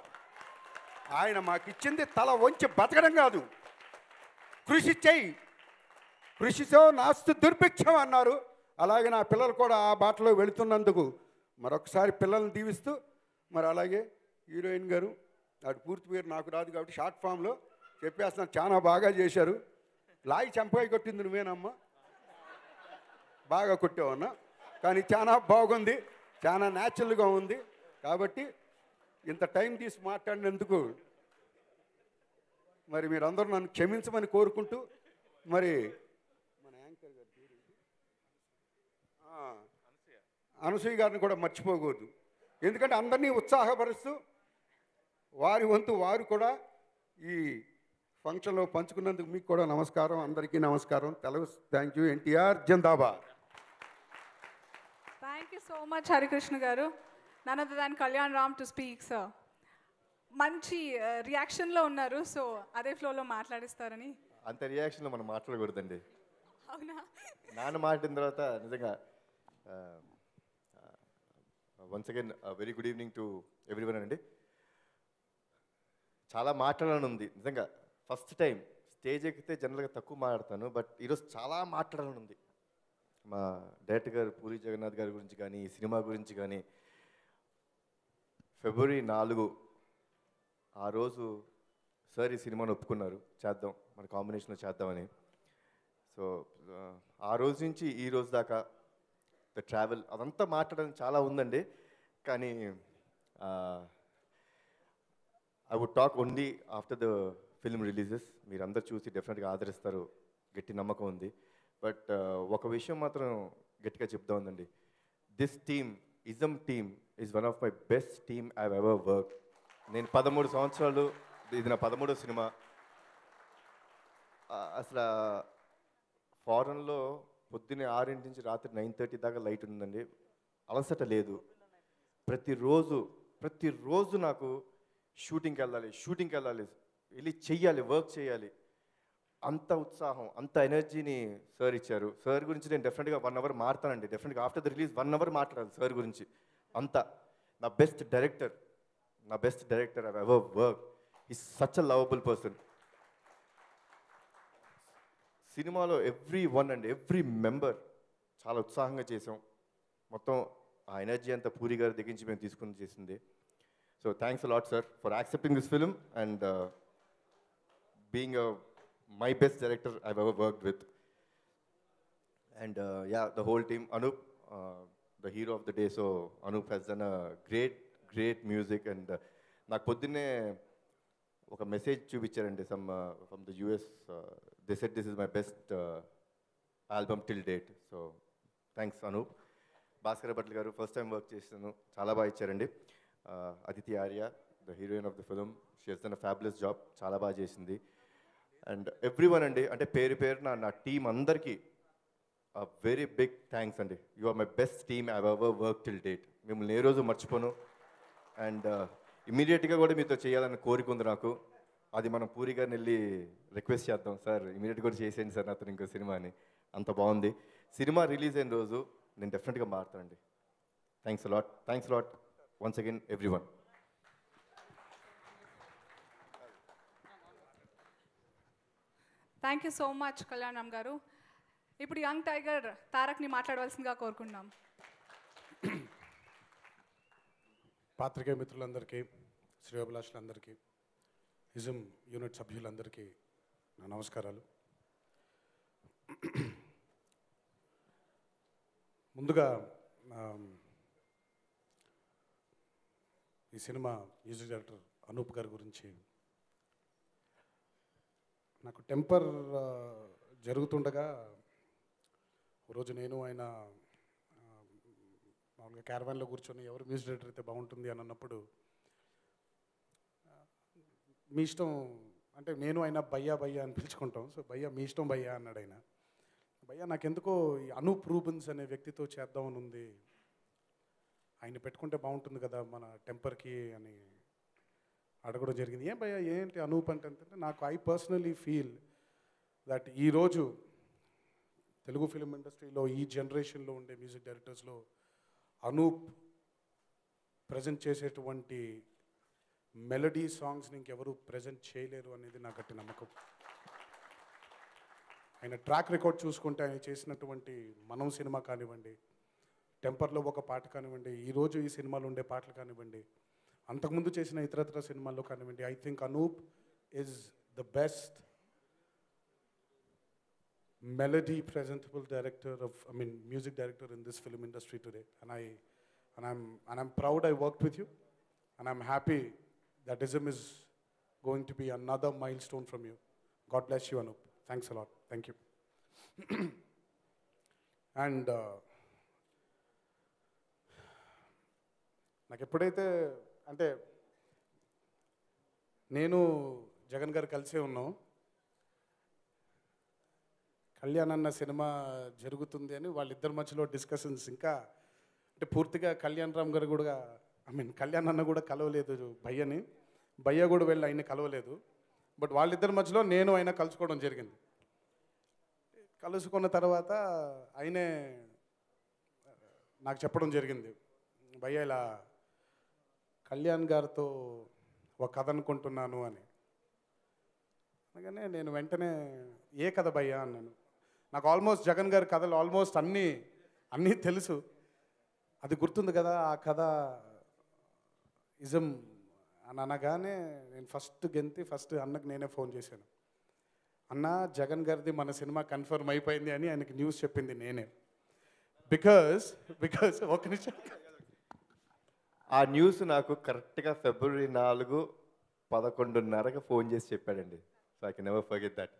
ఆయన మాకిచ్చింది తల వంచి బతకడం కాదు, కృషి చెయ్యి, కృషితో నాస్తి దుర్భిక్షం అన్నారు. అలాగే నా పిల్లలు కూడా ఆ బాటలో వెళుతున్నందుకు మరొకసారి పిల్లల్ని దీవిస్తూ, మరి అలాగే హీరోయిన్ గారు, వాటి పూర్తి పేరు నాకు రాదు కాబట్టి షార్ట్ ఫామ్లో చెప్పేస్తున్నాను, చాలా బాగా చేశారు. లాయి చంపకాయ కొట్టింది నువ్వేనమ్మా, బాగా కొట్టావన్నా, కానీ చాలా బాగుంది, చాలా న్యాచురల్గా ఉంది. కాబట్టి ఇంత టైం తీసి మాట్లాడినందుకు మరి మీరందరూ నన్ను క్షమించమని కోరుకుంటూ, మరి మన యాంకర్ గారి పేరు అనసూయ గారిని కూడా మర్చిపోకూడదు. ఎందుకంటే అందరినీ ఉత్సాహపరుస్తూ వారి వంతు వారు కూడా ఈ ఫంక్షన్లో పంచుకున్నందుకు మీకు కూడా నమస్కారం, అందరికీ నమస్కారం. Telugu thank you. ఎన్టీఆర్ జిందాబాద్. Thank you so much Harikrishna గారు. None other than Kalyan Ram to speak sir. మంచి రియాక్షన్లో ఉన్నారు, సో అదే ఫ్లోలో మాట్లాడిస్తారని. అంత రియాక్షన్లో మనం మాట్లాడకూడదండి. అవునా? నాన్న మాట్లాడిన తర్వాత నిజంగా once again very good evening to everyone అండి. చాలా మాట్లాడాలని ఉంది నిజంగా. ఫస్ట్ టైం స్టేజ్ ఎక్కితే జనరల్గా తక్కువ మాట్లాడతాను, బట్ ఈరోజు చాలా మాట్లాడాలని ఉంది. మా డైరెక్టర్ గారు పూరి జగన్నాథ్ గారి గురించి కానీ, ఈ సినిమా గురించి కానీ. ఫిబ్రవరి 4 ఆ రోజు సార్ ఈ సినిమాను ఒప్పుకున్నారు, చేద్దాం మన కాంబినేషన్లో చేద్దామని. సో ఆ రోజు నుంచి ఈ రోజు దాకా ద ట్రావెల్ అదంతా మాట్లాడడానికి చాలా ఉందండి. కానీ I would talk only after the film releases. మీరందరూ చూసి డెఫినెట్గా ఆదరిస్తారు, గట్టి నమ్మకం ఉంది. బట్ ఒక విషయం మాత్రం గట్టిగా చెప్తా ఉందండి. This team, ism team is one of my best team I ever work. నేను 13 సంవత్సరాలు, ఇది నా 13వ సినిమా. అసలు ఫారెన్లో పొద్దున్నే 6 నుంచి రాత్రి 9:30 దాకా లైట్ ఉందండి, అలసట లేదు. ప్రతిరోజు నాకు షూటింగ్కి వెళ్ళాలి, వెళ్ళి చెయ్యాలి, వర్క్ చేయాలి. అంత ఉత్సాహం, అంత ఎనర్జీని సార్ ఇచ్చారు. సార్ గురించి నేను డెఫినెట్గా 1 అవర్ మారుతానండి. డెఫినెట్గా ఆఫ్టర్ ద రిలీజ్ 1 అవర్ మాట్లాడాలి సార్ గురించి. అంత నా best director I ever work. Is such a lovable person. సినిమాలో ఎవ్రీ మెంబర్ చాలా ఉత్సాహంగా చేసాం. మొత్తం ఆ ఎనర్జీ అంతా పూరి గారి దగ్గర నుంచి మేము తీసుకుని చేసింది. So thanks a lot sir for accepting this film and being my best director I ever worked with. And the whole team, Anup, the hero of the day. So Anup has done a great music. And నాకు పొద్దున్నే ఒక message చూపించారండి from the US. They said this is my best album till date. So thanks Anup. Bhaskar Bhatla గారు first time work చేసాను, చాలా బాగా ఇచ్చారండి. Aditi Arya, the heroine of the film, she has done a fabulous job, చాలా బాగా చేసింది. అండ్ ఎవ్రీవన్ అండి, అంటే పేరు నా టీం అందరికీ వెరీ బిగ్ థ్యాంక్స్ అండి. You are my best team I ever work till date. మిమ్మల్ని ఏ రోజు మర్చిపోను. అండ్ ఇమీడియట్గా కూడా మీతో చేయాలని కోరిక ఉంది నాకు. అది మనం పూరి గారిని వెళ్ళి రిక్వెస్ట్ చేద్దాం, సార్ ఇమీడియట్గా కూడా చేసేయండి సార్ నాతో ఇంకో సినిమా అని. అంత బాగుంది. సినిమా రిలీజ్ అయిన రోజు నేను డెఫినెట్గా మారుతానండి. Thanks lot once again everyone. Thank you so much Kalyan Ram గారు. ఇప్పుడు యంగ్ టైగర్ తారక్ని మాట్లాడవలసిందిగా కోరుకుంటున్నాం. పాత్రికేయ మిత్రులందరికీ, శ్రేయోభిలాషులందరికీ, ఇజమ్ యూనిట్ సభ్యులందరికీ నా నమస్కారాలు. ముందుగా ఈ సినిమా మ్యూజిక్ డైరెక్టర్ అనూప్ గారి గురించి, నాకు టెంపర్ జరుగుతుండగా రోజు నేను ఆయన మామూలుగా క్యారవాన్లో కూర్చొని ఎవరు మ్యూజిక్ డైరెక్టర్ అయితే బాగుంటుంది అని అన్నప్పుడు, మీ ఇష్టం అంటే నేను ఆయన భయ్యా అని పిలుచుకుంటాం. సో భయ్యా మీ ఇష్టం భయ్యా అన్నాడు ఆయన. భయ్యా నాకెందుకో ఈ అనూప్ రూబెన్స్ అనే వ్యక్తితో చేద్దామని ఉంది, ఆయన పెట్టుకుంటే బాగుంటుంది కదా మన టెంపర్కి అని అడగడం జరిగింది. ఏం భయ్యా ఏంటి అనూప్ అంటే నాకు ఐ పర్సనలీ ఫీల్ దట్ ఈరోజు తెలుగు ఫిలిం ఇండస్ట్రీలో ఈ జనరేషన్లో ఉండే మ్యూజిక్ డైరెక్టర్స్లో అనూప్ ప్రజెంట్ చేసేటువంటి మెలడీ సాంగ్స్ని ఇంకెవరు ప్రజెంట్ చేయలేరు అనేది నా గట్టి నమ్మకం. ఆయన ట్రాక్ రికార్డ్ చూసుకుంటే ఆయన చేసినటువంటి మనం సినిమా కానివ్వండి, టెంపర్లో ఒక పాట కానివ్వండి, ఈరోజు ఈ సినిమాలో ఉండే పాటలు కానివ్వండి, అంతకుముందు చేసిన ఇతరత్ర సినిమాల్లో కానివ్వండి, I think Anup is the best melody presentable director music director in this film industry today, and I'm proud I worked with you, and I'm happy that ISM is going to be another milestone from you. God bless you, Anup. Thanks a lot. Thank you. And నాకు ఎప్పుడైతే అంటే నేను జగన్ గారు కలిసే ఉన్నాం, కళ్యాణ్ అన్న cinema జరుగుతుంది అని వాళ్ళిద్దరి మధ్యలో డిస్కషన్స్, ఇంకా అంటే పూర్తిగా కళ్యాణ్ రామ్ గారు కూడా కళ్యాణ్ అన్న కూడా కలవలేదు భయ్యని, భయ్య కూడా వెళ్ళి ఆయన కలవలేదు. బట్ వాళ్ళిద్దరి మధ్యలో నేను ఆయన కలుసుకోవడం జరిగింది. కలుసుకున్న తర్వాత ఆయనే నాకు చెప్పడం జరిగింది, భయ్య ఇలా కళ్యాణ్ గారితో ఒక కథ అనుకుంటున్నాను అని. అనగానే నేను వెంటనే ఏ కథ భయ్యా అన్నాను. నాకు ఆల్మోస్ట్ జగన్ గారి కథలు ఆల్మోస్ట్ అన్నీ తెలుసు. అది గుర్తుంది కదా ఆ కథ ఇజం అని అనగానే నేను ఫస్ట్ అన్నకు నేనే ఫోన్ చేశాను. అన్న జగన్ గారిది మన సినిమా కన్ఫర్మ్ అయిపోయింది అని ఆయనకి న్యూస్ చెప్పింది నేనే. బికాస్ ఒక నిమిషం, ఆ న్యూస్ నాకు కరెక్ట్గా ఫిబ్రవరి 4 11:30కి ఫోన్ చేసి చెప్పాడండి. So I can never forget that.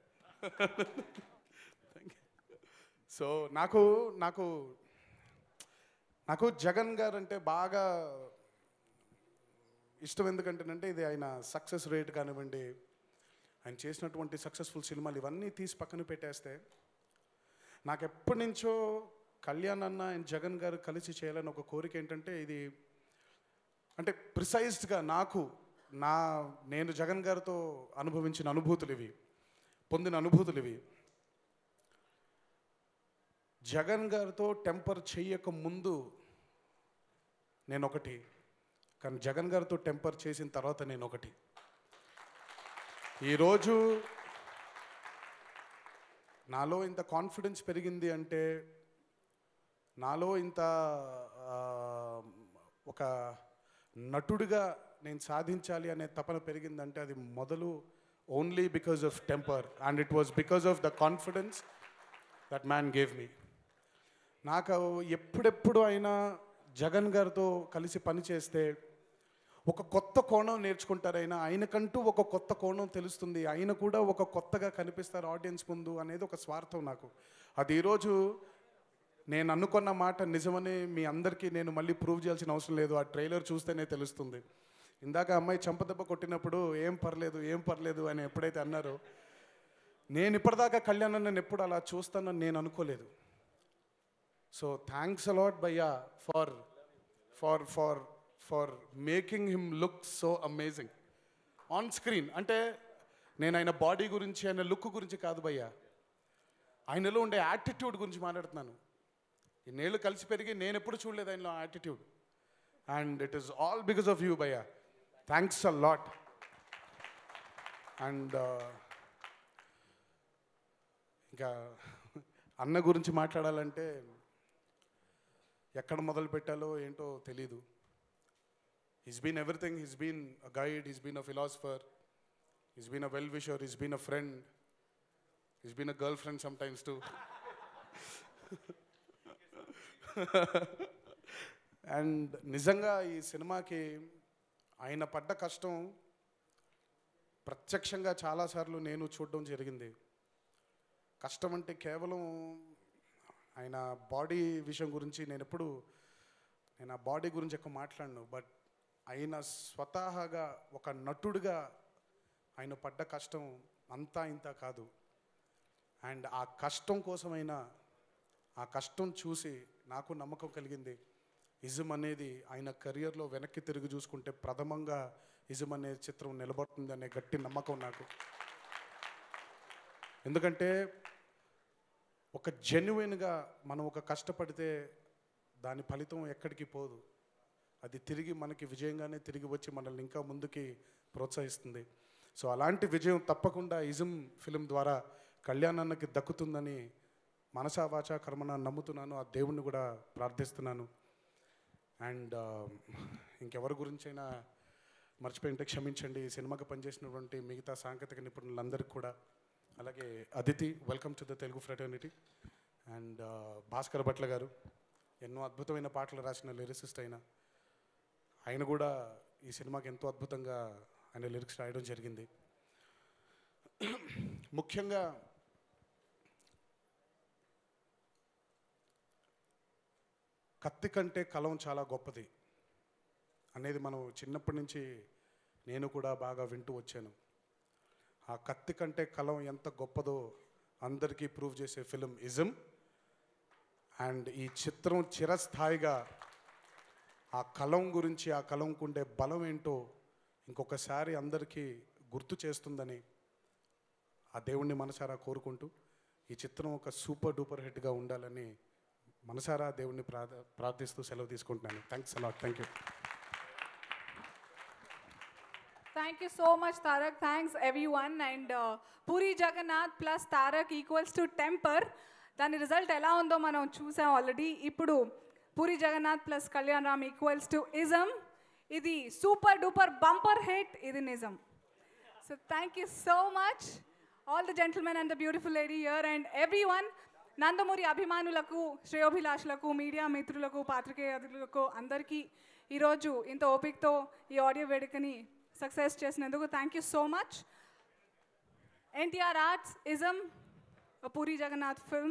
So నాకు నాకు నాకు జగన్ గారు అంటే బాగా ఇష్టం. ఎందుకంటేనంటే ఇది ఆయన సక్సెస్ రేట్ కానివ్వండి, ఆయన చేసినటువంటి సక్సెస్ఫుల్ సినిమాలు ఇవన్నీ తీసి పక్కన పెట్టేస్తే, నాకు ఎప్పటి నుంచో కళ్యాణ్ అన్న అండ్ జగన్ గారు కలిసి చేయాలని ఒక కోరిక. ఏంటంటే ఇది అంటే ప్రిసైజ్డ్గా నేను జగన్ గారితో అనుభవించిన అనుభూతులు ఇవి, పొందిన అనుభూతులు ఇవి. జగన్ గారితో టెంపర్ చెయ్యక ముందు నేను ఒకటి, కానీ జగన్ గారితో టెంపర్ చేసిన తర్వాత నేను ఒకటి. ఈరోజు నాలో ఇంత కాన్ఫిడెన్స్ పెరిగింది అంటే, నాలో ఇంత ఒక నటుడిగా నేను సాధించాలి అనే తపన పెరిగిందంటే అది మొదలు only because of temper, and it was because of the confidence that man gave me. నాకు ఎప్పుడెప్పుడు అయినా జగన్ గారితో కలిసి పనిచేస్తే ఒక కొత్త కోణం నేర్చుకుంటారైనా, ఆయనకంటూ ఒక కొత్త కోణం తెలుస్తుంది, ఆయన కూడా ఒక కొత్తగా కనిపిస్తారు ఆడియన్స్ ముందు అనేది ఒక స్వార్థం నాకు. అది ఈరోజు నేను అనుకున్న మాట నిజమని మీ అందరికీ నేను మళ్ళీ ప్రూవ్ చేయాల్సిన అవసరం లేదు, ఆ ట్రైలర్ చూస్తేనే తెలుస్తుంది. ఇందాక అమ్మాయి చంపదెబ్బ కొట్టినప్పుడు ఏం పర్లేదు అని ఎప్పుడైతే అన్నారో, నేను ఇప్పటిదాకా కళ్యాణ్ నన్ను ఎప్పుడు అలా చూస్తానని నేను అనుకోలేదు. సో థ్యాంక్స్ అలాట్ భయ్యా for making him look so amazing on screen. అంటే నేను ఆయన బాడీ గురించి, ఆయన లుక్ గురించి కాదు భయ్యా, ఆయనలో ఉండే యాటిట్యూడ్ గురించి మాట్లాడుతున్నాను. ఇన్నేళ్ళు కలిసి పెరిగి నేను ఎప్పుడు చూడలేదు ఆయనలో attitude, and it is all because of you భయ్యా. Thanks a lot. అండ్ ఇంకా అన్న గురించి మాట్లాడాలంటే ఎక్కడ మొదలు పెట్టాలో ఏంటో తెలీదు. He's been everything. He's been a guide, he's been a philosopher, he's been a well-wisher, he's been a friend, he's been a girlfriend sometimes too. And నిజంగా ఈ సినిమాకి ఆయన పడ్డ కష్టం ప్రత్యక్షంగా చాలాసార్లు నేను చూడడం జరిగింది. కష్టం అంటే కేవలం ఆయన బాడీ విషయం గురించి నేను ఆ బాడీ గురించి ఎక్కువ మాట్లాడను, బట్ ఆయన స్వతహాగా ఒక నటుడిగా ఆయన పడ్డ కష్టం అంతా ఇంత కాదు. అండ్ ఆ కష్టం కోసమైనా, ఆ కష్టం చూసి నాకు నమ్మకం కలిగింది. ఇజం అనేది ఆయన కెరియర్లో వెనక్కి తిరిగి చూసుకుంటే ప్రథమంగా ఇజం అనే చిత్రం నిలబడుతుంది అనే గట్టి నమ్మకం నాకు. ఎందుకంటే ఒక జెన్యున్గా మనం ఒక కష్టపడితే దాని ఫలితం ఎక్కడికి పోదు, అది తిరిగి మనకి విజయంగానే తిరిగి వచ్చి మనల్ని ఇంకా ముందుకి ప్రోత్సహిస్తుంది. సో అలాంటి విజయం తప్పకుండా ఇజం ఫిలిం ద్వారా కళ్యాణ్ అన్నకి దక్కుతుందని మనసా వాచా కర్మన నమ్ముతున్నాను, ఆ దేవుణ్ణి కూడా ప్రార్థిస్తున్నాను. అండ్ ఇంకెవరి గురించైనా మర్చిపోయింటే క్షమించండి. ఈ సినిమాకి పనిచేసినటువంటి మిగతా సాంకేతిక నిపుణులందరికీ కూడా, అలాగే Aditi, welcome to the Telugu fraternity. And Bhaskar Bhatla గారు ఎన్నో అద్భుతమైన పాటలు రాసిన లిరిసిస్ట్ ఆయన కూడా ఈ సినిమాకి ఎంతో అద్భుతంగా ఆయన లిరిక్స్ రాయడం జరిగింది. ముఖ్యంగా కత్తి కంటే కలం చాలా గొప్పది అనేది మనం చిన్నప్పటి నుంచి నేను కూడా బాగా వింటూ వచ్చాను. ఆ కత్తి కంటే కలం ఎంత గొప్పదో అందరికీ ప్రూవ్ చేసే ఫిలిం ఇజం. అండ్ ఈ చిత్రం చిరస్థాయిగా ఆ కలం గురించి, ఆ కలంకుండే బలం ఏంటో ఇంకొకసారి అందరికీ గుర్తు చేస్తుందని ఆ దేవుణ్ణి మనసారా కోరుకుంటూ, ఈ చిత్రం ఒక సూపర్ డూపర్ హిట్గా ఉండాలని మనసారా దేవుణ్ణి ప్రార్థిస్తూ సెలవు తీసుకుంటున్నాను. Thanks a lot. Thank you. Thank you so much, Tarak. Thanks, everyone. And Puri Jagannath plus Tarak equals to temper. దాని రిజల్ట్ ఎలా ఉందో మనం చూసాం ఆల్రెడీ. ఇప్పుడు Puri Jagannadh plus Kalyan Ram equals to Ism. ఇది సూపర్ డూపర్ బంపర్ హిట్, ఇది నిజం. So thank you so much all the gentlemen and the beautiful lady here and everyone. Nandamuri అభిమానులకు, శ్రేయోభిలాషులకు, మీడియా మిత్రులకు, పాత్రికేయులకు అందరికీ ఈరోజు ఇంత ఓపికతో ఈ ఆడియో వేడుకని సక్సెస్ చేసినందుకు thank you so much. NTR Arts, Ism, a Puri Jagannath film.